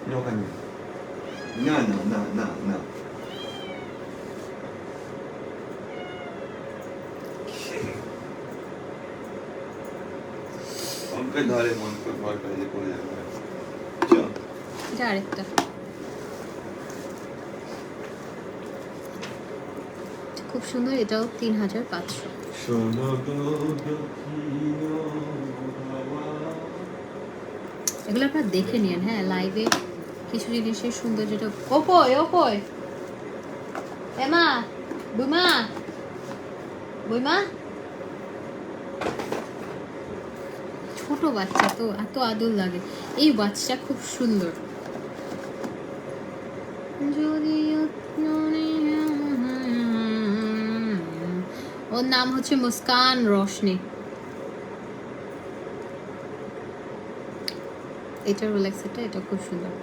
Speaker 2: No kanya. No. उनका धारे मन को भर कर जे করে যাবে। চল।
Speaker 1: এটা আরেকটা খুব সুন্দর, এটাও 3500। এগুলো আপনারা দেখে নিন। হ্যাঁ, লাইভে কিছু জিনিসের সুন্দর, যেটা ওপোয় এমা বুমা বইমা ছোট বাচ্চা তো এত আদর লাগে। এই বাচ্চা খুব সুন্দর। ওর নাম হচ্ছে মুস্কান রোশনি। এটা রোলেক্স, এটা খুব সুন্দর।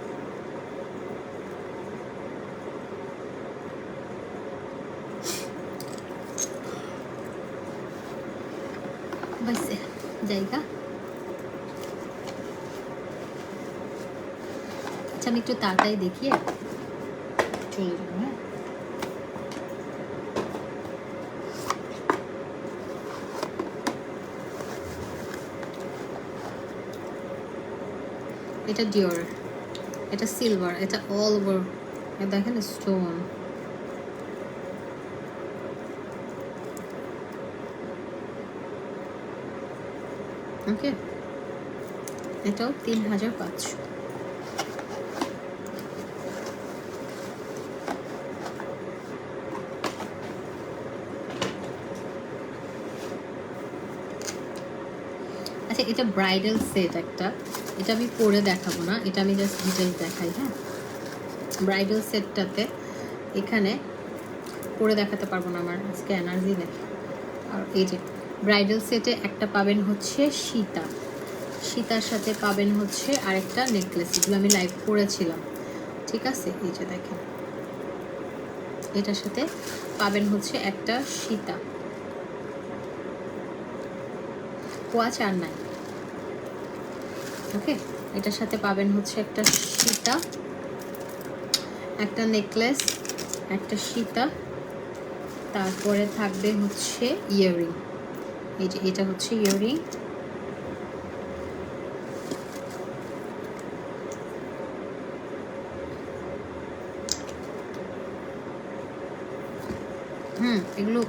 Speaker 1: বাইসে জায়গা। আচ্ছা আমি একটু তাড়াতাড়ি দেখিয়ে চলে যাবো। হ্যাঁ এটা ডিওর, এটা সিলভার, এটা অল ওভার দেখেন স্টোন। ওকে এটাও 3500। আচ্ছা এটা ব্রাইডাল সেট একটা, এটা আমি পরে দেখাবো না, এটা আমি জাস্ট ডিটেলস দেখাই। হ্যাঁ ব্রাইডাল সেটটাতে এখানে পরে দেখাতে পারবো না, আমার আজকে এনার্জি নেই। আর এই যে ব্রাইডাল সেটে একটা পাবেন হচ্ছে সীতা, সীতার সাথে পাবেন হচ্ছে আরেকটা নেকলেস, এগুলো আমি লাইভ করেছিলাম। ঠিক আছে এই যে দেখেন এটার সাথে পাবেন হচ্ছে একটা সীতা, ওয়াচ আর নাই। ওকে এটার সাথে পাবেন হচ্ছে একটা সীতা, একটা নেকলেস, একটা সীতা, তারপরে থাকবে হচ্ছে ইয়াররিং। এই যে এটা হচ্ছে ইয়াররিং, এগুলো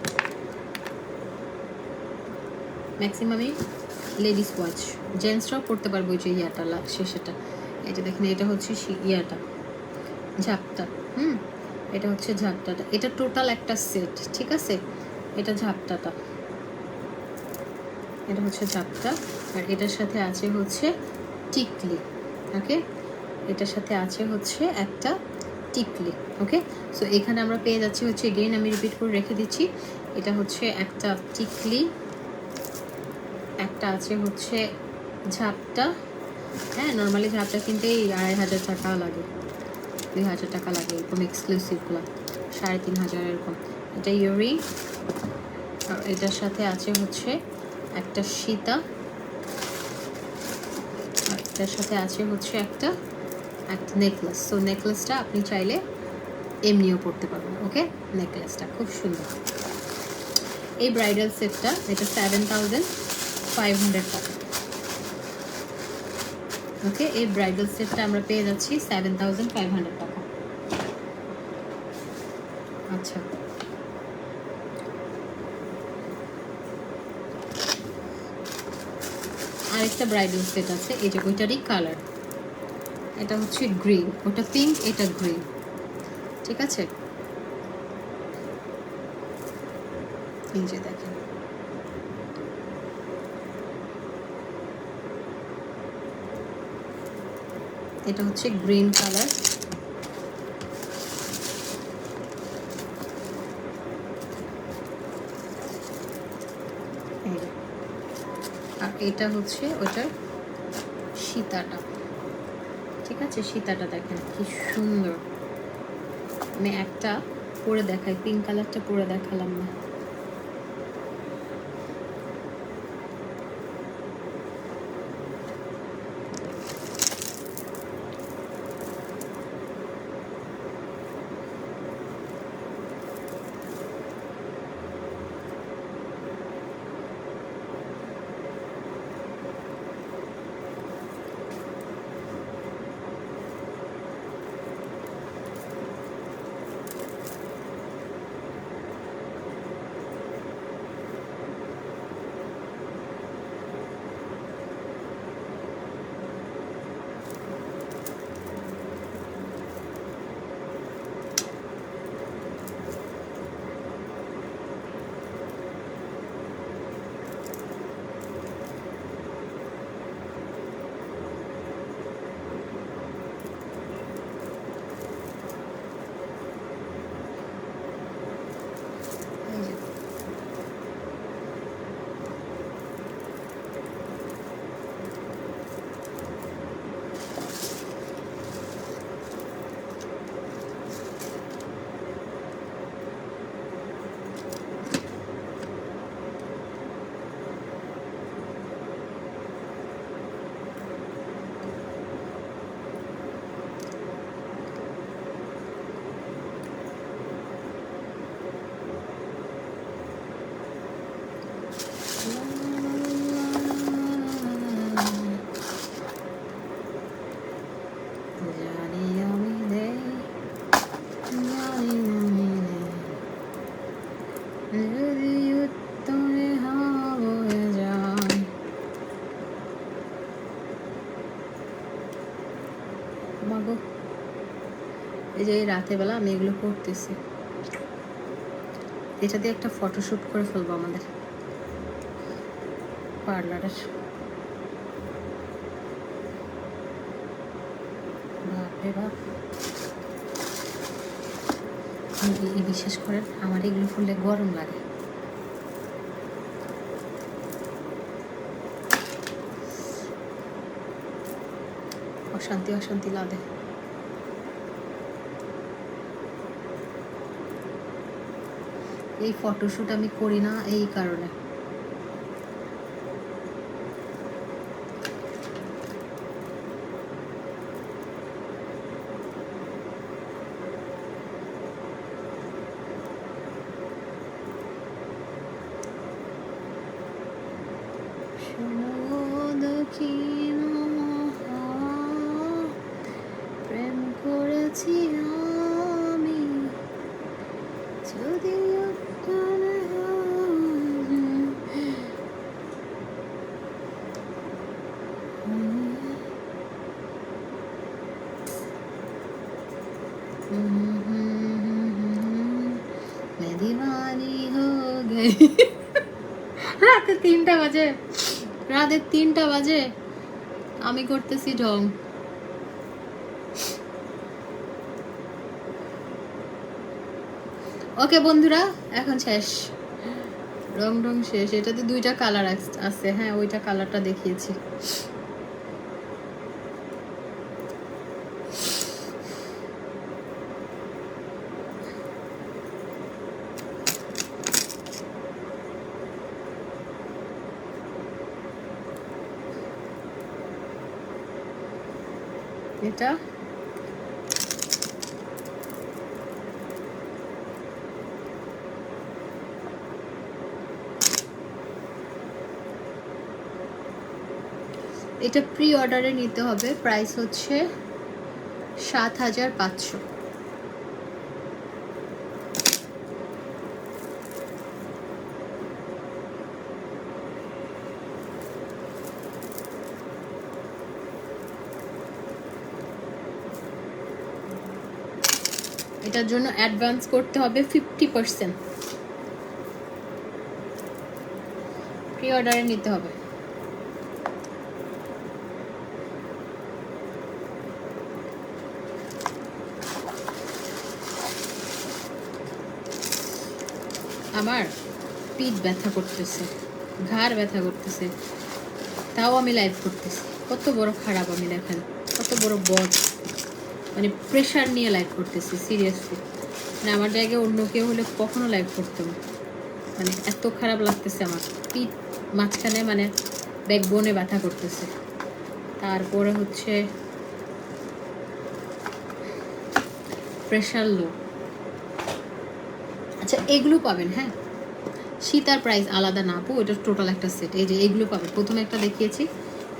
Speaker 1: ম্যাক্সিমামই লেডিস ওয়াচ, জেন্টসরাও করতে পারবো। ওই যে ইয়াটা শেষেটা এই যে দেখেন এটা হচ্ছে ইয়াটা ঝাপটা। এটা হচ্ছে ঝাপটাটা, এটা টোটাল একটা সেট। ঠিক আছে এটা ঝাপটাটা, এটা হচ্ছে ঝাপটা। আর এটার সাথে আছে হচ্ছে টিকলি। ওকে এটার সাথে আছে হচ্ছে একটা টিকলি। ওকে সো এখানে আমরা পেয়ে যাচ্ছি হচ্ছে, এগেইন আমি রিপিট করে রেখে দিচ্ছি, এটা হচ্ছে একটা টিকলি, একটা আছে হচ্ছে ঝাপটা। হ্যাঁ নর্মালি ঝাপটা কিনতে 2500 টাকা লাগে, 2000 টাকা লাগে, এরকম এক্সক্লুসিভগুলো 3500 এরকম। এটা ইয়াররিং। আর এটার সাথে আছে হচ্ছে একটা সীতা, আর এটার সাথে আছে হচ্ছে একটা নেকলেস। সো নেকলেসটা আপনি চাইলে এমনিও পড়তে পারবেন। ওকে নেকলেসটা খুব সুন্দর। এই ব্রাইডাল সেটটা এটা 7500 টাকা। ওকে এই ব্রাইডাল সেটটা আমরা পেয়ে যাচ্ছি 7500 টাকা। আচ্ছা আরেকটা ব্রাইডাল সেট আছে, এই যে ওইটারই কালার, এটা হচ্ছে গ্রিন, ওটা পিঙ্ক, এটা গ্রিন। ঠিক আছে এই যে দেখেন এটা হচ্ছে গ্রিন কালার, আর এটা হচ্ছে ওটার সীতাটা। ঠিক আছে সীতাটা দেখেন কি সুন্দর। আমি একটা পরে দেখাই, পিঙ্ক কালারটা পরে দেখালাম না। জানি আমি দেই, জানি আমি দেই, যদি উত্তরে হাওয়া বয়ে যায়। মাগো, এই যে এই রাতের বেলা আমি এগুলো করতেছি, এটা দিয়ে একটা ফটোশুট করে ফেলবো আমাদের পার্লারের। বাপরে বাপ, বিশেষ করে আমার এগুলো ফুললে গরম লাগে। অশান্তি অশান্তি লাগে। এই ফটোশুট আমি করি না এই কারণে, দক্ষিণ প্রেম করেছি আমি, যদি मैं दीवानी हो गई। রাতে 3টা বাজে, রাতে 3টা বাজে আমি করতেছি ঢং। ওকে বন্ধুরা, এখন শেষ, রং রং শেষ। এটাতে 2টা কালার আছে, হ্যাঁ ওইটা কালারটা দেখিয়েছি। এটা এটা প্রি অর্ডারে নিতে হবে, প্রাইস হচ্ছে 7500। এটার জন্য অ্যাডভান্স করতে হবে 50%, প্রি অর্ডারে নিতে হবে। আমার পিঠ ব্যথা করতেছে, ঘাড় ব্যথা করতেছে, তাও আমি লাইভ করতেছি। কত বড় খারাপ আমি, দেখেন কত বড় বদ, মানে প্রেশার নিয়ে লাইভ করতেছি সিরিয়াসলি। মানে আমার জায়গায় অন্য কেউ হলে কখনো লাইভ করতাম, মানে এত খারাপ লাগতেছে আমার পিঠ মাঝখানে, মানে ব্যাকবোনে ব্যথা করতেছে। তারপরে হচ্ছে প্রেশার লো। আচ্ছা এগুলো পাবেন, হ্যাঁ সীতার প্রাইস আলাদা না আপু, এটা টোটাল একটা সেট। এই যে এগুলো পাবেন, প্রথমে একটা দেখিয়েছি,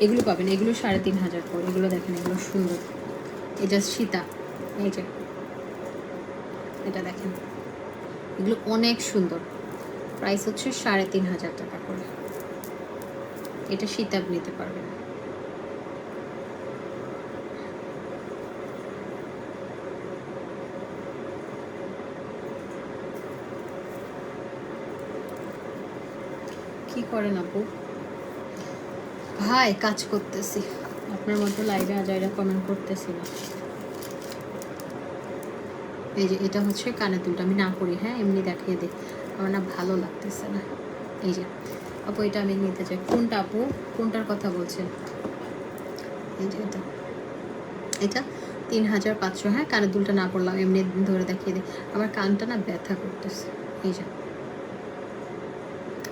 Speaker 1: এগুলো পাবেন, এগুলো 3500 করে। এগুলো দেখেন, এগুলো সুন্দর, এটা সীতা, এই যে এটা দেখেন, এগুলো অনেক সুন্দর। প্রাইস হচ্ছে 3500 টাকা করে। এটা সীতা নিতে পারবেন। কি করেন আপু? ভাই কাজ করতেছি, আপনার মতো লাইভে আজাইরা কমেন্ট করতেছি না। এই যে এটা হচ্ছে কানের দুলটা, আমি না করি, হ্যাঁ এমনি দেখিয়ে দিই, আমার না ভালো লাগতেছে না। এই যে আপু এটা আমি নিতে চাই। কোনটা আপু, কোনটার কথা বলছেন? এই যে এটা, এটা 3500। হ্যাঁ কানের দুলটা না পড়লাম, এমনি ধরে দেখিয়ে দিই, আমার কানটা না ব্যথা করতেছে। এই যে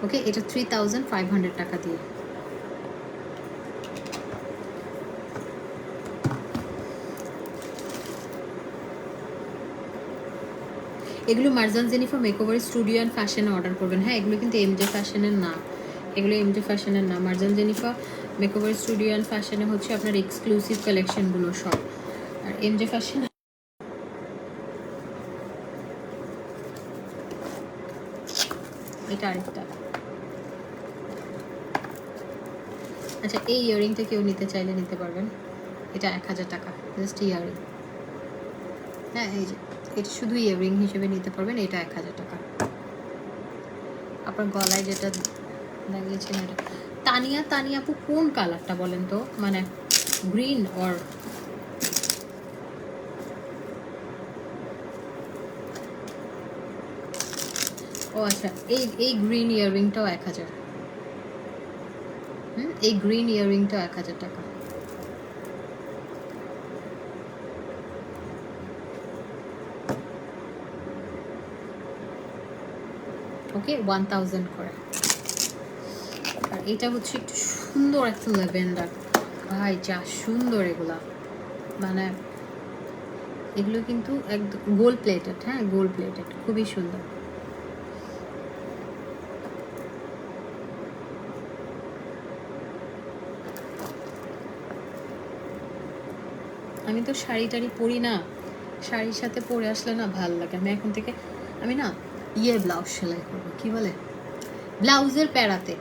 Speaker 1: ওকে, এটা 3500 টাকা দিয়ে। এগুলো Marjan Jennifer makeover studio and ফ্যাশনে অর্ডার করবেন। হ্যাঁ এগুলো কিন্তু এমজে ফ্যাশনের না, এগুলো এমজে ফ্যাশনের না, Marjan Zenifa makeover studio and ফ্যাশনে হচ্ছে আপনার এক্সক্লুসিভ কালেকশনগুলো সব। আর এমজে ফ্যাশন এটা আরেকটা। আচ্ছা, এই ইয়াররিংটা কেউ নিতে চাইলে নিতে পারবেন, এটা 1000 টাকা জাস্ট ইয়াররিং। হ্যাঁ, এই যে এটা শুধু ইয়াররিং হিসেবে নিতে পারবেন, এটা 1000 টাকা। আপনার গলায় যেটা লাগিয়েছেন এটা তানিয়া, তানিয়া আপু কোন কালারটা বলেন তো, মানে গ্রিন অর ও আচ্ছা, এই গ্রিন ইয়াররিংটাও 1000। এই গ্রিন ইয়াররিংটাও 1000 টাকা। ওকে, 1000 করে। আর এটা হচ্ছে একটু সুন্দর একটা ল্যাভেন্ডার, ভাই যা সুন্দর এগুলা, মানে এগুলো কিন্তু একদম গোল্ড প্লেটেড। হ্যাঁ, গোল্ড প্লেটেড, খুবই সুন্দর। আমি তো শাড়ি টাড়ি পরি না, শাড়ির সাথে পরে আসলে না ভাল লাগে। আমি এখন থেকে আমি না ব্লাউজ সেলাই করবো, কি বলে ব্লাউজের প্যারাতে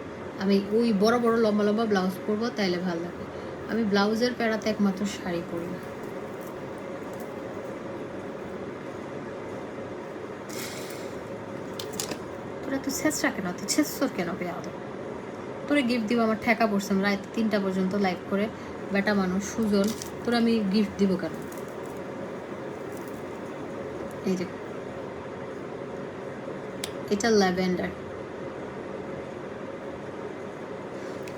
Speaker 1: আমি ওই বড় বড় লম্বা লম্বা ব্লাউজ পরবো, তাইলে ভাল লাগে। আমি ব্লাউজের প্যারাতে একমাত্র শাড়ি পরি না। তোরা তো শেষরা কেন, তুই শেষর কেন পেয়ে আদৌ তোরে গিফট দিব? আমার ঠেকা পড়ছে, রাত 3টা পর্যন্ত লাইভ করে বেটা মানুষ সুজন, তোর আমি গিফট দিব কেন? এই যে এটা ল্যাভেন্ডার,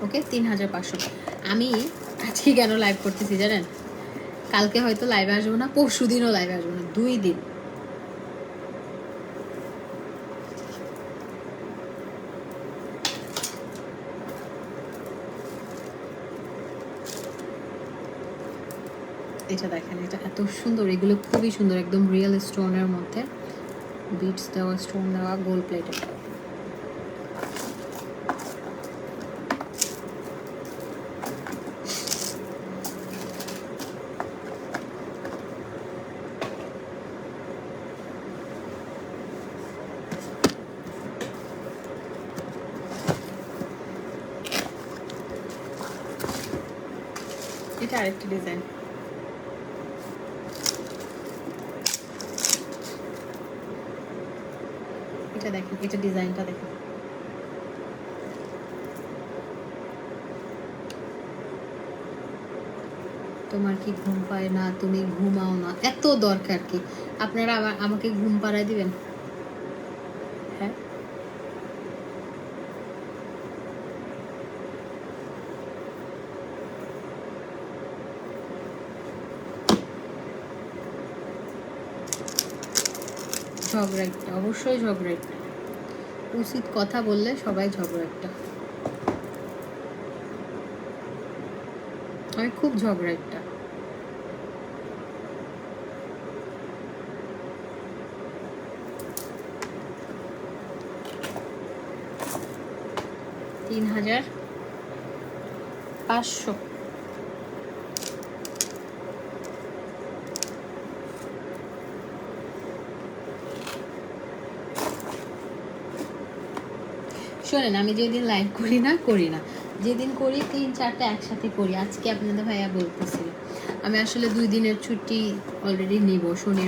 Speaker 1: ওকে 3500। আমি আজকে কেন লাইভ করতেছি জানেন? কালকে হয়তো লাইভে আসবো না, পরশু দিনও লাইভে আসবো না, 2 দিন। এটা দেখেন, এটা এত সুন্দর, এগুলো খুবই সুন্দর, একদম রিয়েল স্টোনের মধ্যে বিটস দেওয়া, স্টোন দেওয়া, গোল্ড প্লেটেড। এটা আরেকটা ডিজাইন, এটা দেখেন, এটা ডিজাইনটা দেখেন। তোমার কি ঘুম পায় না, তুমি ঘুমাও না, এত দরকার কি আপনারা আমাকে ঘুম পাড়ায় দিবেন? হ্যাঁ, ঝগড়া একটা, অবশ্যই ঝগড়া একটা, উচিত কথা বললে সবাই ঝগড়া একটা। আমি খুব ঝগড়া একটা। $3500। শোনেন, আমি যেদিন লাইভ করি না, যেদিন করি 3-4টা একসাথে করি। আজকে আপনাদের ভাইয়া বলতেছিল আমি আসলে 2 দিনের ছুটি অলরেডি নিব, শনি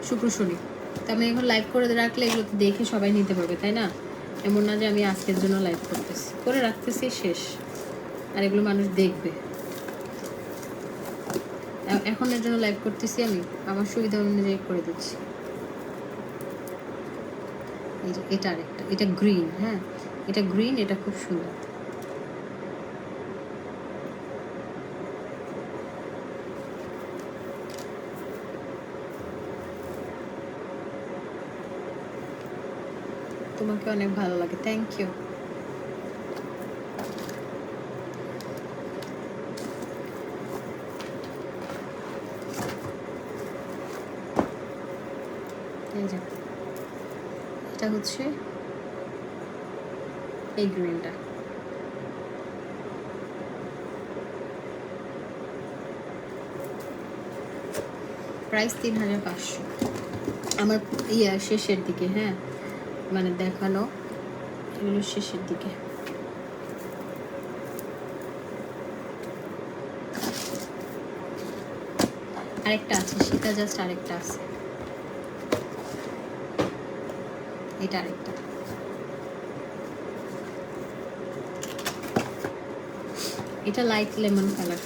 Speaker 1: শুক্র শনি। তো আমি এখন লাইভ করে রাখলে এগুলো তো দেখে সবাই নিতে পারবে, তাই না? এমন না যে আমি আজকের জন্য লাইভ করতেছি, করে রাখতেছি শেষ, আর এগুলো মানুষ দেখবে। এখন এর জন্য লাইভ করতেছি, আমি আমার সুবিধা অনুযায়ী করে দিচ্ছি। এই যে এটা আরেকটা, এটা গ্রিন। হ্যাঁ, এটা গ্রিন, এটা খুব সুন্দর। তোমাকে অনেক ভালো লাগে, থ্যাংক ইউ। এই যে এটা হচ্ছে এই গ্রিনটা, প্রাইস 3500। আমার শেষের দিকে, হ্যাঁ মানে দেখানো এগুলো শেষের দিকে। আরেকটা আছে সেটা, জাস্ট আরেকটা আছে, এটা আরেকটা। এটা লাইট লেমন কালার।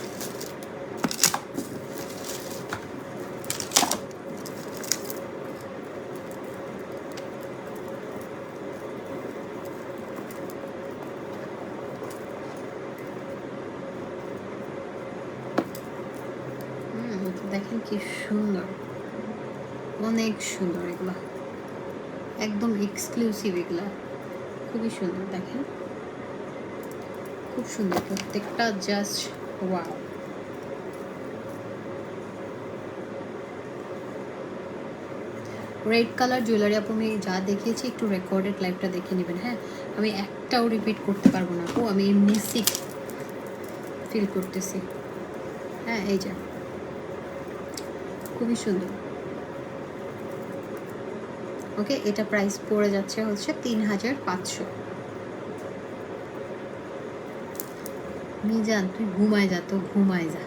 Speaker 1: দেখেন কি সুন্দর, অনেক সুন্দর এগুলা, একদম এক্সক্লুসিভ এগুলা, খুবই সুন্দর। দেখেন খুব সুন্দর প্রত্যেকটা, just wow. Red colour jewellery আপু আমি যা দেখিয়েছি একটু রেকর্ডেড লাইভটা দেখে নেবেন, হ্যাঁ আমি একটাও রিপিট করতে পারবো না আপু, আমি এমনি সিক ফিল করতেছি। হ্যাঁ এই যে খুবই সুন্দর। ওকে, এটা প্রাইস পড়ে যাচ্ছে হচ্ছে 3500। মিজান তুই ঘুমায় যা, তো ঘুমায় যা,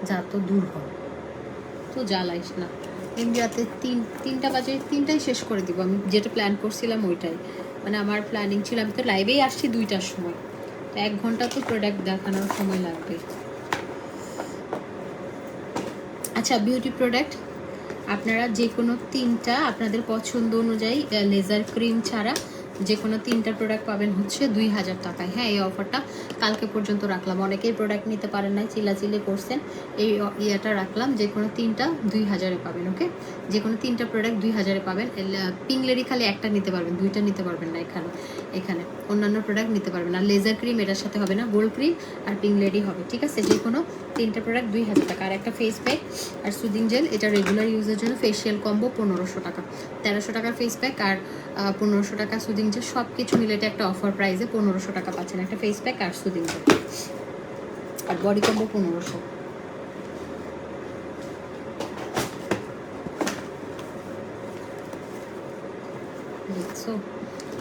Speaker 1: যা তো দূর হ, তো জ্বালাইস না। এমনি রাতে তিনটা বাজে, তিনটাই শেষ করে দিব আমি, যেটা প্ল্যান করছিলাম ওইটাই, মানে আমার প্ল্যানিং ছিল, আমি তো লাইভেই আসছি 2টার সময়, তো 1 ঘন্টা তো প্রোডাক্ট দেখানোর সময় লাগবে। আচ্ছা বিউটি প্রোডাক্ট আপনারা যে কোনো 3টা আপনাদের পছন্দ অনুযায়ী লেজার ক্রিম ছাড়া যে কোনো 3টা প্রোডাক্ট পাবেন হচ্ছে 2000 টাকায়। হ্যাঁ এই অফারটা কালকে পর্যন্ত রাখলাম, অনেকেই প্রোডাক্ট নিতে পারেন নাই, চিল্লাচিল্লি করছেন, এই ইয়েটা রাখলাম, যে কোনো 3টা 2000-এ পাবেন। ওকে, যে কোনো 3টা প্রোডাক্ট 2000-এ পাবেন। পিংলেরি খালি একটা নিতে পারবেন, 2টা নিতে পারবেন না, এখানে অন্যান্য প্রোডাক্ট নিতে পারবেন। আর লেজার ক্রিম এটার সাথে হবে না, গোল্ড ক্রিম আর পিংলেরি হবে, ঠিক আছে। যে কোনো 3টা প্রোডাক্ট 2000 টাকা। আর একটা ফেস প্যাক আর সুদিং জেল, এটা রেগুলার ইউজের জন্য ফেশিয়াল কম্বো 1500 টাকা, 1300 টাকার ফেস প্যাক আর 1500 টাকা সুদিং জেল, সব কিছু মিলে এটা একটা অফার প্রাইসে 1500 টাকা পাচ্ছেন, একটা ফেস প্যাক আর সুদিং জেল, আর বডি কম্বো 1500। দেখছো,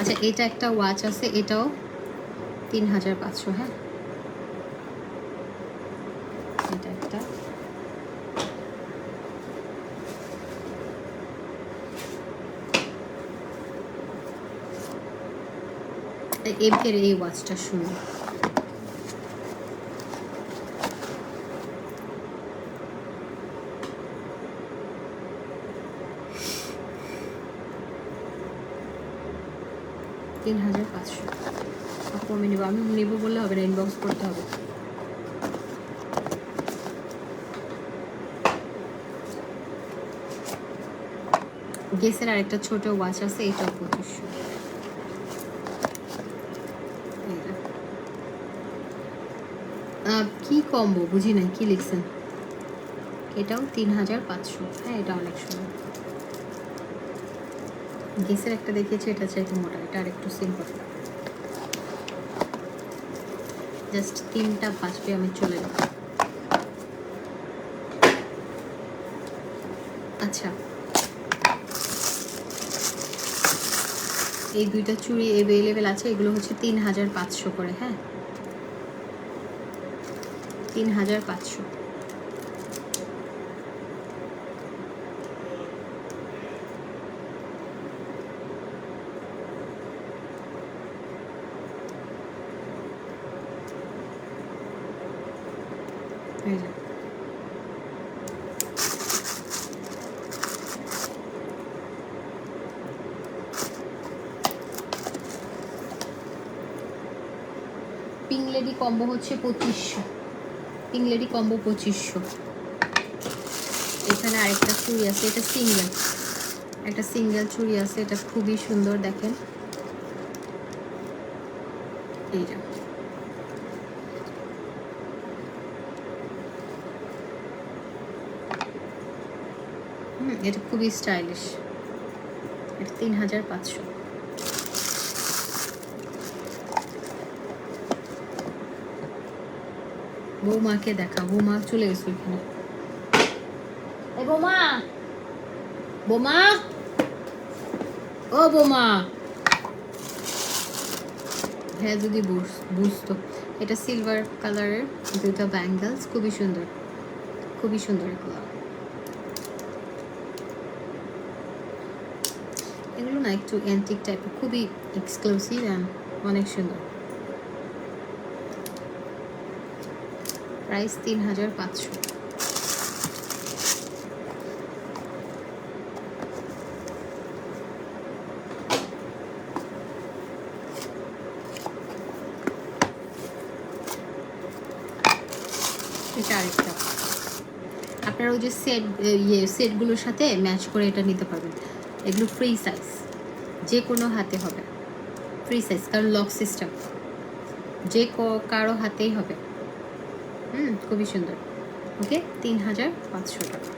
Speaker 1: আচ্ছা এটা একটা ওয়াচ আছে, এটাও 3500। হ্যাঁ এটা একটা, এর এই ওয়াচটা শুনুন, $3500। আপু আমি নেবো, আমি নেবো বললে হবে না, ইনবক্স করতে হবে। গেসের আরেকটা ছোট ওয়াচ আছে, এটা 2500। কি কম্বো বুঝি নাই, কি লিখছেন? এটাও 3500। হ্যাঁ এটা অনেক সুন্দর। গেসের একটা দেখিয়েছি, এটা চাইতে মোটা, এটা আর একটু সিম্পল। জাস্ট 3টা বাজবে, আমি চলে যাব। আচ্ছা এই 2টা চুড়ি অ্যাভেলেবেল আছে, এগুলো হচ্ছে 3500 করে। হ্যাঁ 3500। পিংলেডি কম্বো হচ্ছে 2500, পিংলেডি কম্বো 2500। এখানে আরেকটা চুড়ি আছে, এটা সিঙ্গেল, একটা সিঙ্গেল চুড়ি আছে, এটা খুবই সুন্দর। দেখেন এইটা, এটা খুবই স্টাইলিশ, এটা 3500। বৌমাকে দেখা, বৌমা চলে গেছে ওইখানে। বোমা, বোমা, ও বোমা। হ্যাঁ যদি বুঝতো। এটা সিলভার কালারের দুটো ব্যাঙ্গেলস, খুবই সুন্দর, খুবই সুন্দর এগুলো। এগুলো না একটু অ্যান্টিক টাইপের, খুবই এক্সক্লুসিভ অ্যান্ড অনেক সুন্দর। প্রাইস 3500। এটা আরেকটা, আপনারা ওই যে সেটগুলোর সাথে ম্যাচ করে এটা নিতে পারবেন। এগুলো ফ্রি সাইজ, যে কোনো হাতে হবে, ফ্রি সাইজ, কারণ লক সিস্টেম, যে কারো হাতেই হবে। খুবই সুন্দর। ওকে, 3500 টাকা।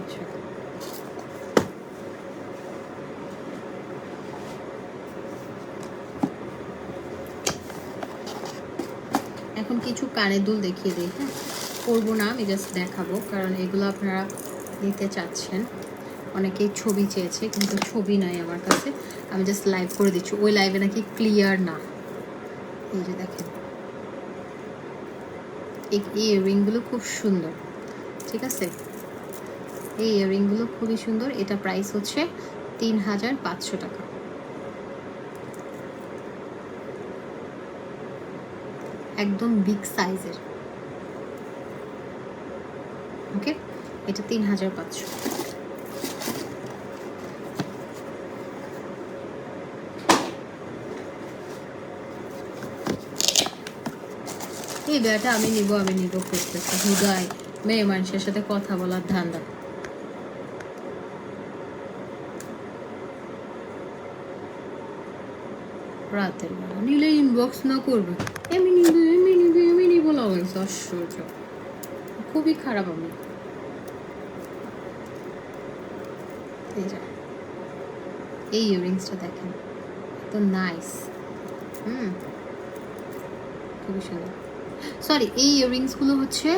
Speaker 1: আচ্ছা, এখন কিছু কানের দুল দেখিয়ে দিই। হ্যাঁ, করবো না, আমি জাস্ট দেখাবো, কারণ এগুলো আপনারা নিতে চাচ্ছেন, অনেকেই ছবি চেয়েছে, কিন্তু ছবি নাই আমার কাছে, আমি জাস্ট লাইভ করে দিচ্ছি। ওই লাইভে নাকি ক্লিয়ার না। এই যে দেখেন, এই ইয়াররিংগুলো খুব সুন্দর, ঠিক আছে, এই ইয়াররিংগুলো খুবই সুন্দর। এটা প্রাইস হচ্ছে 3500 টাকা। একদম বিগ সাইজের। ওকে, এটা 3500। এই ব্যাটা আমি নিব করতেছে হুদায়, মেয়ে মানুষের সাথে কথা বলার ধান্দা। রাতের বেলা নিলে ইনবক্স না করবে, এমনি নিব লাগাইছে, আশ্চর্য, খুবই খারাপ। আমি এই ইয়াররিংসটা দেখেন, তো নাইস। খুবই সুন্দর। সরি, এই ইয়াররিংসগুলো হচ্ছে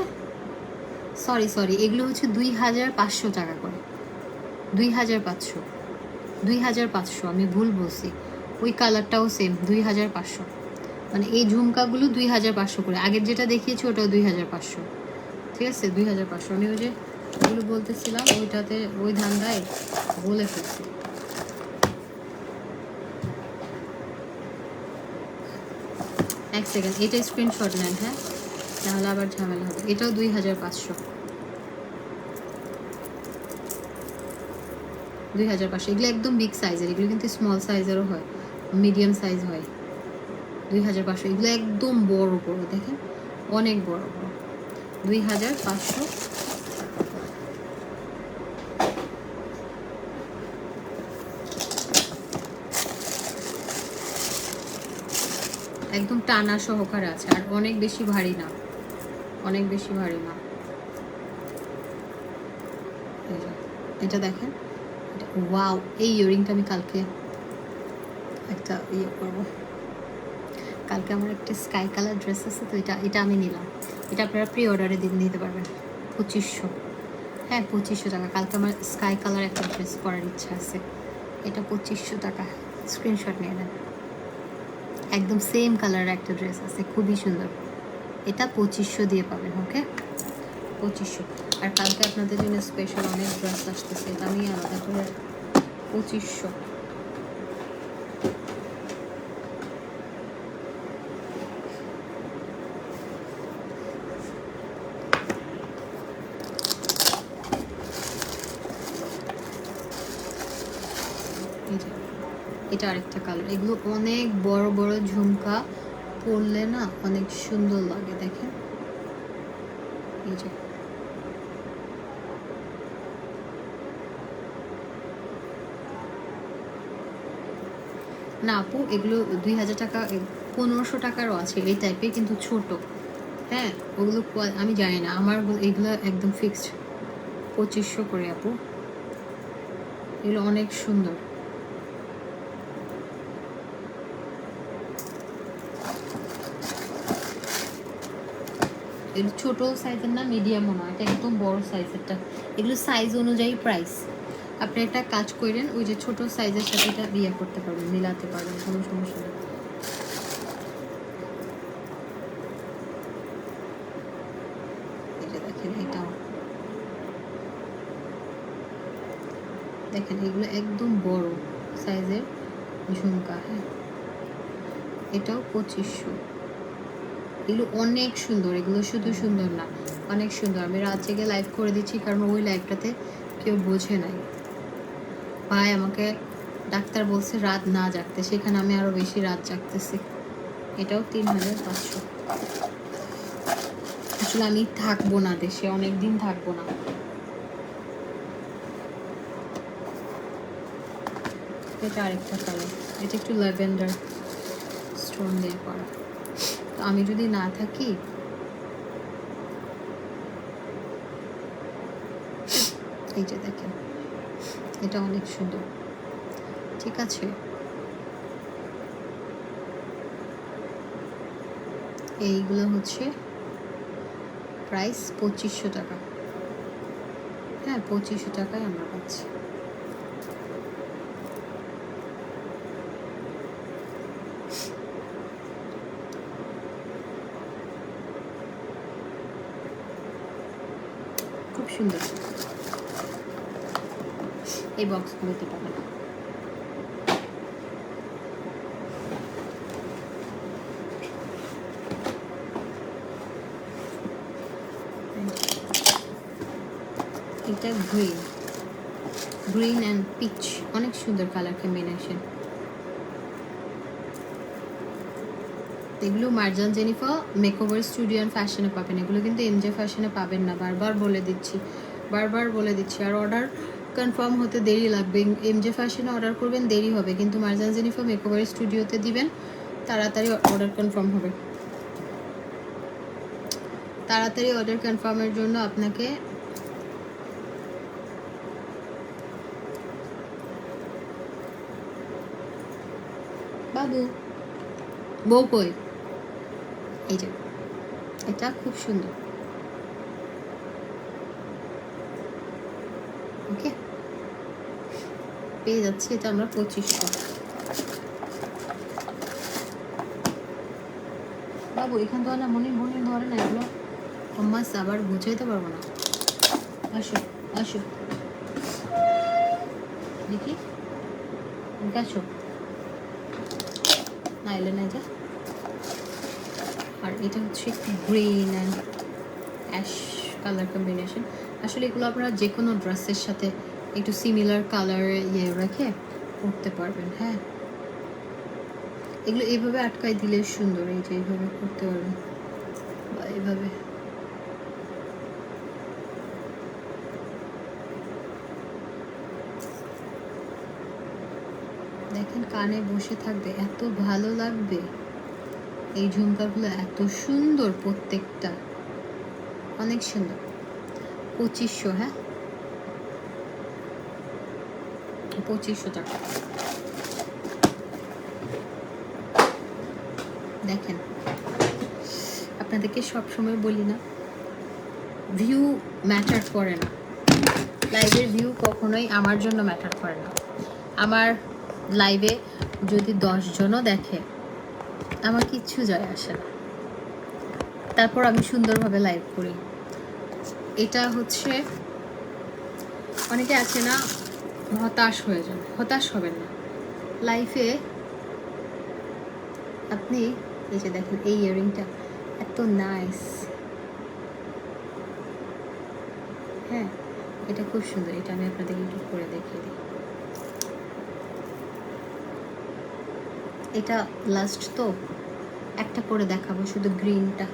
Speaker 1: সরি এগুলো হচ্ছে 2500 টাকা করে। 2500 আমি ভুল বলছি। ওই কালারটাও সেম 2500, মানে এই ঝুমকাগুলো 2500 করে। আগের যেটা দেখিয়েছি ওটাও 2500, ঠিক আছে, 2500। আমি ওই যে ওগুলো বলতেছিলাম, ওইটাতে ওই ধান্দায় বলে ফেলছি। এক সেকেন্ড, এটা স্ক্রিনশট নেন, হ্যাঁ, তাহলে আবার ঝামেলা হবে। এটাও 2500, 2500। এগুলো একদম বিগ সাইজের, এগুলো কিন্তু স্মল সাইজেরও হয়, মিডিয়াম সাইজ হয়। 2500, এগুলো একদম বড় বড়, দেখেন অনেক বড় বড়। 2500। একদম টানা সহকারে আছে, আর অনেক বেশি ভারী না, অনেক বেশি ভারী না। এটা দেখেন, ওয়াও। এই ইয়াররিংটা আমি কালকে একটা করবো। কালকে আমার একটা স্কাই কালার ড্রেস আছে, তো এটা আমি নিলাম। এটা আপনারা প্রি অর্ডারে নিতে পারবেন 2500। হ্যাঁ, 2500 টাকা। কালকে আমার স্কাই কালার একটা ড্রেস পরার ইচ্ছা আছে, এটা 2500 টাকা। স্ক্রিনশট নিয়ে নেন। একদম সেম কালারের একটা ড্রেস আছে, খুবই সুন্দর। এটা 2500 দিয়ে পাবেন। ওকে, 2500। আর কালকে আপনাদের জন্য স্পেশাল অনেক ড্রেস আসতেছে, এটা আমি আলাদা করে 2500। এটা আরেকটা কালার। এগুলো অনেক বড় বড় ঝুমকা পরলে না অনেক সুন্দর লাগে, দেখেন। এই যে না আপু, এগুলো 2000 টাকা 1500 টাকারও আছে এই টাইপের, কিন্তু ছোট। হ্যাঁ, ওগুলো আমি জানি না, আমার এগুলো একদম ফিক্সড 2500 করে আপু। এগুলো অনেক সুন্দর। এগুলো ছোট সাইজের না, মিডিয়ামও না, এটা একদম বড় সাইজেরটা। এগুলো সাইজ অনুযায়ী প্রাইস। আপনি একটা কাজ করেন, ওই যে ছোট সাইজের সাথে এটা বিয়ে করতে পারবেন, মিলাতে পারবেন, কোনো সমস্যা নেই। এটা দেখেন, এটাও দেখেন, এগুলো একদম বড় সাইজের ঝুমকা। হ্যাঁ, এটাও 2500। এগুলো অনেক সুন্দর, এগুলো শুধু সুন্দর না, অনেক সুন্দর। আমি রাত জেগে লাইভ করে দিচ্ছি, কারণ ওই লাইভটাতে কেউ বোঝে নাই। ভাই আমাকে ডাক্তার বলছে রাত না জাগতে, সেখানে আমি আরো বেশি রাত জাগতেছি। এটাও 3500। আসলে আমি থাকবো না দেশে, অনেক দিন থাকবো না। এটা আরেকটা কালার, এটা একটু ল্যাভেন্ডার স্টোন দিয়ে করা। তো আমি যদি না থাকি, এই যে দেখেন, এটা অনেক সুন্দর। ঠিক আছে, এইগুলো হচ্ছে প্রাইস 2500 টাকা। হ্যাঁ, 2500 টাকায় আমরা পাচ্ছি। খুব সুন্দর এই বক্সগুলোতে পাবেন। এটা গ্রিন অ্যান্ড পিচ, অনেক সুন্দর কালার কম্বিনেশন। এগুলো Marjan Jennifer makeover studio and ফ্যাশনে পাবেন। এগুলো কিন্তু এমজে ফ্যাশনে পাবেন না, বারবার বলে দিচ্ছি। আর অর্ডার কনফার্ম হতে দেরি লাগবে। এমজে ফ্যাশনে অর্ডার করবেন, দেরি হবে, কিন্তু মার্জান জেনিফার মেকওভার স্টুডিওতে দিবেন, তাড়াতাড়ি অর্ডার কনফার্ম হবে। তাড়াতাড়ি অর্ডার কনফার্মের জন্য আপনাকে বাবু বউ কই, এই যে এটা খুব সুন্দর। ওকে, পেয়ে যাচ্ছি এটা আমরা 2500। বাবু এখান তো না, মনে ধরে না, এগুলো মাস আবার গুছাইতে পারবো না। আসো আসো, দেখি আসো, না এলে না, যা। আর এটা হচ্ছে একটু green and ash colour combination. আসলে এগুলো আপনারা যে কোনো ড্রেসের সাথে একটু সিমিলার কালার রেখে পরতে পারবেন। হ্যাঁ, এগুলো এইভাবে আটকাই দিলে সুন্দর, এই যে এইভাবে করতে পারবেন, বা এইভাবে। দেখেন, কানে বসে থাকবে, এত ভালো লাগবে। এই ঝুমকাগুলো এত সুন্দর, প্রত্যেকটা অনেক সুন্দর। 2500। হ্যাঁ, 2500 টাকা। দেখেন, আপনাদেরকে সবসময় বলি না, ভিউ ম্যাটার করে না, লাইভের ভিউ কখনোই আমার জন্য ম্যাটার করে না। আমার লাইভে যদি 10 জনও দেখে, আমার কিচ্ছু যায় আসে না। তারপর আমি সুন্দরভাবে লাইভ করি। এটা হচ্ছে, অনেকে আছে না, হতাশ হয়ে যান, হতাশ হবেন না। লাইফে আপনি এই যে দেখেন, এই ইয়াররিংটা এত নাইস। হ্যাঁ, এটা খুব সুন্দর। এটা আমি আপনাদেরকে একটু করে দেখিয়ে দিই। এটা লাস্ট তো, একটা করে দেখাবো, শুধু গ্রিনটা।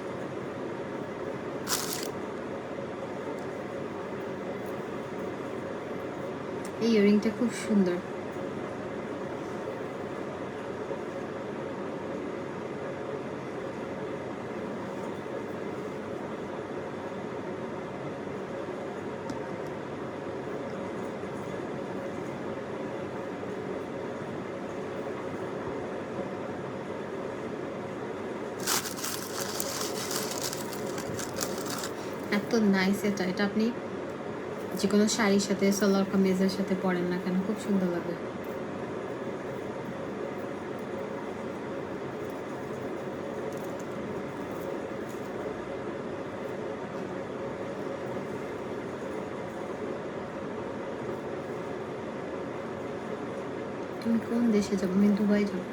Speaker 1: এই ইয়ারিংটা খুব সুন্দর। এত নাইস এটা, এটা আপনি যে কোনো শাড়ির সাথে সালোয়ার কামিজের সাথে পরেন না কেন খুব সুন্দর লাগে। তুমি কোন দেশে যাবো? আমি দুবাই যাবো।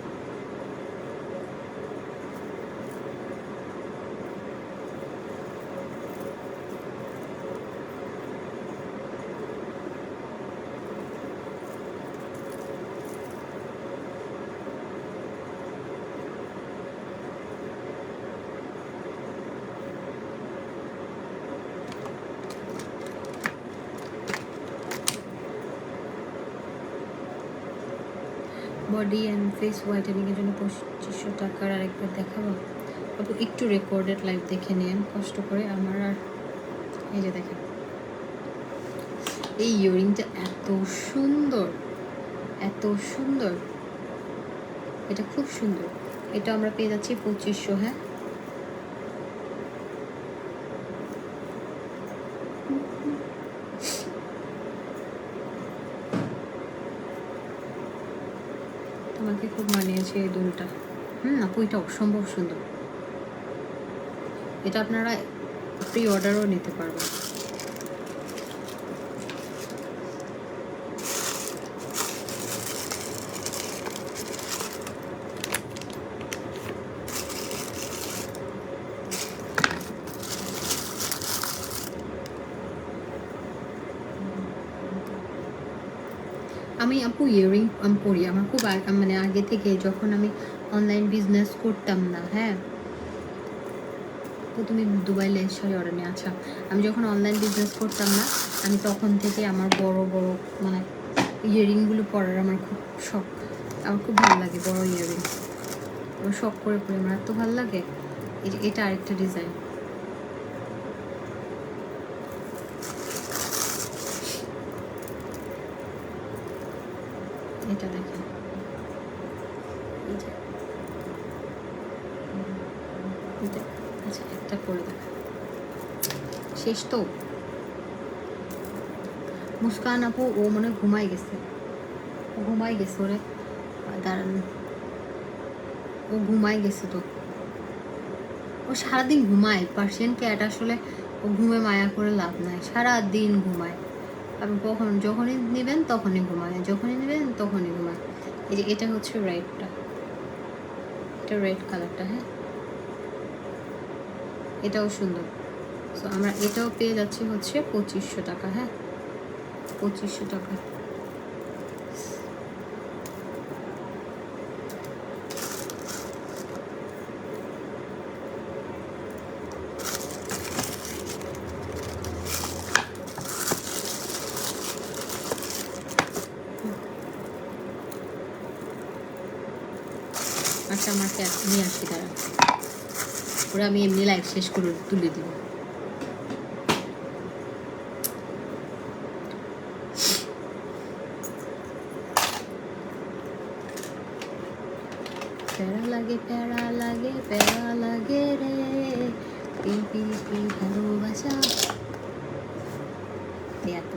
Speaker 1: বডি অ্যান্ড ফেস হোয়াইটেনিংয়ের জন্য 2500 টাকার আরেকবার দেখাবো। আপু একটু রেকর্ডেড লাইভ দেখে নিন কষ্ট করে আমার। আর এই যে দেখেন এই ইয়ারিংটা এত সুন্দর, এত সুন্দর, এটা খুব সুন্দর। এটা আমরা পেয়ে যাচ্ছি 2500। হ্যাঁ, তোমাকে খুব মানিয়েছে এই দুলটা। আপু এটা অসম্ভব সুন্দর। এটা আপনারা প্রি অর্ডারও নিতে পারবেন। আমি আপু ইয়ারিং আমি পরি, আমার খুব মানে আগে থেকে যখন আমি অনলাইন বিজনেস করতাম না। হ্যাঁ তো তুমি দুবাই লেস শাড়ি অর্ডার নিয়ে। আচ্ছা, আমি যখন অনলাইন বিজনেস করতাম না, আমি তখন থেকে আমার বড় বড় মানে ইয়ারিংগুলো পরার আমার খুব শখ। আমার খুব ভালো লাগে বড় ইয়ারিং, আমার শখ করে পরে আমার এত ভালো লাগে। এটা আরেকটা ডিজাইন। এটা দেখেন, আচ্ছা একটা করে দেখা শেষ তো। মুস্কান আপু ও মনে ঘুমাই গেছে, ও ঘুমাই গেছে। ওরে দাঁড়ান, ও ঘুমাই গেছে তো। ও সারাদিন ঘুমায়, পার্সিয়ান ক্যাট আসলে ও ঘুমে মায়া করে লাভ নাই, সারাদিন ঘুমায়। আপনি কখন যখনই নেবেন তখনই ঘুমায়, যখনই নেবেন তখনই ঘুমায়। এই যে এটা হচ্ছে রেডটা, এটা রেড কালারটা। হ্যাঁ, এটাও সুন্দর। সো আমরা এটাও পেয়ে যাচ্ছি হচ্ছে 2500 টাকা। হ্যাঁ, 2500 টাকা। আচ্ছা, আমার ক্যাট নিয়ে আসি, তারা ওরা আমি এমনি লাইভ শেষ করে তুলে দিব। প্যারা লাগে, প্যারা লাগে, প্যারা লাগে রে, পিপি পি ভালোবাসা। এত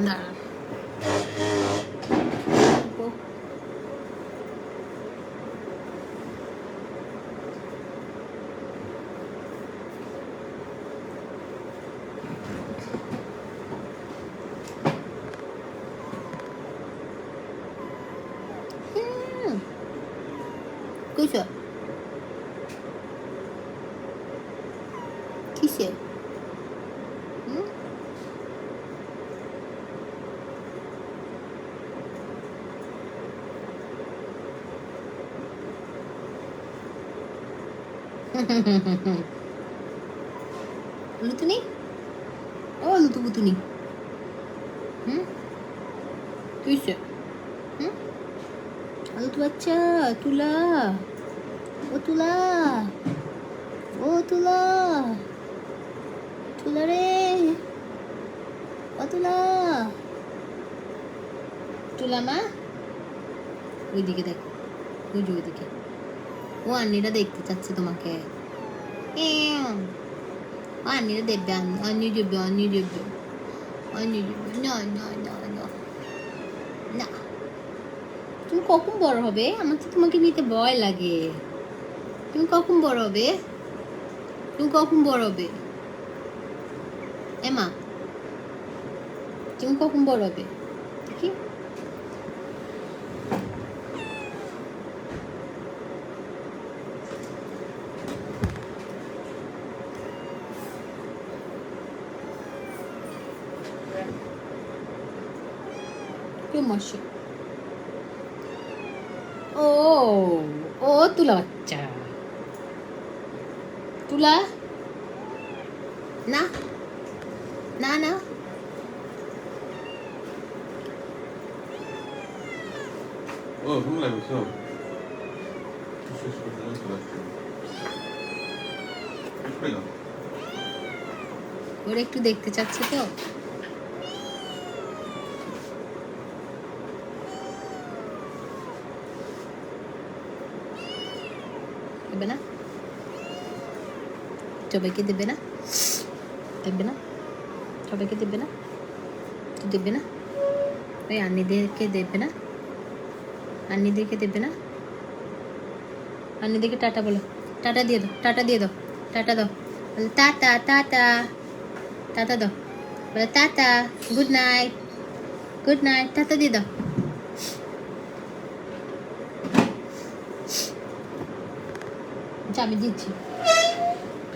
Speaker 1: না কইছ কিসে? লুতুনি, ও ফালতু পুতুনি তুইছে ফালতু বাচ্চা তুলা ও তুলা ও তুলা তুলা রে ও তুলা তুলা মা ওইদিকে দেখো ওই যে ওইদিকে ও আন্নিরা দেখতে চাচ্ছে তোমাকে ও আন্নিরা দেখবে আন্নি যাবে আন্নি যাবে আন্নি যাবে না না না না না তুমি কখন বড় হবে? আমার তো তোমাকে নিতে ভয় লাগে। তুমি কখন বড় হবে? তুমি কখন বড় হবে এমা? তুমি কখন বড় হবে দেখি? কেউ মশে ও ও তুলা বাচ্চা তুলা না না না
Speaker 2: ও তুমি লাগছো শেষ করতে চলে আসছে পেলাম
Speaker 1: ওরা একটু দেখতে চাচ্ছে তো দেবে না সবাইকে দেবে না দেবে না সবাইকে দেবে না তো দেবে না ওই আন্নিদেরকে দেবে না আন্নিদেরকে দেবে না আন্নিদেরকে টাটা বলো টাটা দিয়ে দাও টাটা দিয়ে দাও টাটা দাও বলে টাটা টাটা টাটা দাও বলে টাটা গুড নাইট টাটা দিয়ে দাও আমি দিচ্ছি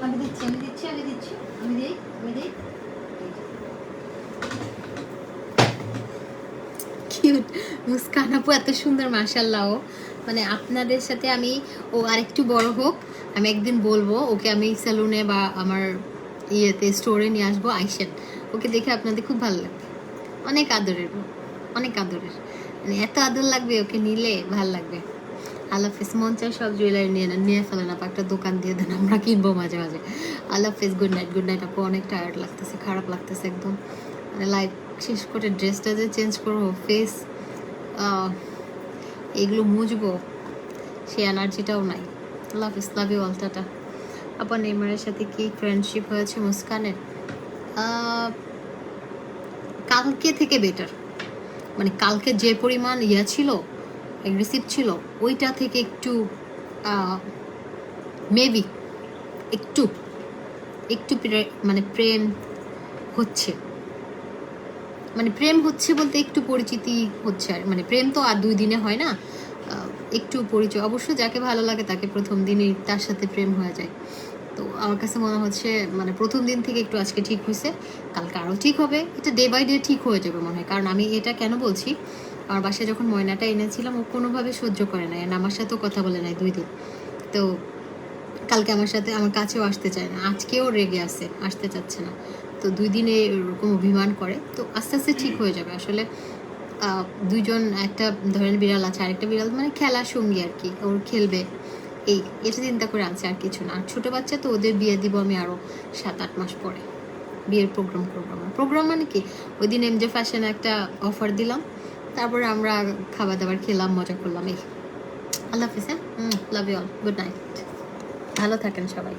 Speaker 1: আমি দিচ্ছি আমি দিচ্ছি আমি দিচ্ছি আমি দিই আমি দিই কিউট মুস্কান আপু এত সুন্দর মাশাআল্লাহ ও মানে আপনাদের সাথে আমি ও আরেকটু বড় হোক আমি একদিন বলবো ওকে আমি সেলুনে বা আমার ইয়েতে স্টোরে নিয়ে আসবো আইসেন ওকে দেখে আপনাদের খুব ভালো লাগবে অনেক আদরের অনেক আদরের মানে এত আদর লাগবে ওকে নিলে ভালো লাগবে আল্লাহ হাফিজ মন চায় সব জুয়েলারি নিয়ে ফেলেন আপু একটা দোকান দিয়ে দেন আমরা কিনবো মাঝে মাঝে আল্লাহ হাফিজ গুড নাইট আপু অনেক টায়ার্ড লাগতেছে খারাপ লাগতেছে একদম মানে লাইফ শেষ করে ড্রেসটা যে চেঞ্জ করবো ফেস এগুলো মুছবো সেই এনার্জিটাও নাই আল্লাহ হাফিজ লাভ ইউ অল টাটা আপু নেইমারের সাথে কি ফ্রেন্ডশিপ হয়েছে মুস্কানের কালকে থেকে বেটার মানে কালকে যে পরিমাণ ইয়া ছিল অ্যাগ্রেসিভ ছিল ওইটা থেকে একটু মেবি একটু একটু মানে প্রেম হচ্ছে মানে প্রেম হচ্ছে বলতে একটু পরিচিতি হচ্ছে আর মানে প্রেম তো আর 2 দিনে হয় না একটু পরিচয় অবশ্য যাকে ভালো লাগে তাকে প্রথম দিনই তার সাথে প্রেম হয়ে যায় তো আমার কাছে মনে হচ্ছে মানে প্রথম দিন থেকে একটু আজকে ঠিক হয়েছে কালকে আরও ঠিক হবে এটা ডে বাই ডে ঠিক হয়ে যাবে মনে হয় কারণ আমি এটা কেন বলছি আমার বাসায় যখন ময়নাটা এনেছিলাম ও কোনোভাবে সহ্য করে নাই আর আমার সাথেও কথা বলে নাই 2 দিন তো কালকে আমার সাথে আমার কাছেও আসতে চায় না আজকেও রেগে আসতে চাচ্ছে না তো 2 দিনে এরকম অভিমান করে তো আস্তে আস্তে ঠিক হয়ে যাবে আসলে দুইজন একটা ধরেন বিড়াল আছে আরেকটা বিড়াল মানে খেলার সঙ্গী আর কি ওর খেলবে এটা চিন্তা করে আনছে আর কিছু না আর ছোটো বাচ্চা তো ওদের বিয়ে দিব আমি আরও 7-8 মাস পরে বিয়ের প্রোগ্রাম করবো প্রোগ্রাম মানে কি ওই দিন এমজে ফ্যাশনে একটা অফার দিলাম তারপরে আমরা খাবার দাবার খেলাম মজা করলাম এই আল্লাহ হাফিজ হ্যাঁ love you all good night ভালো থাকেন সবাই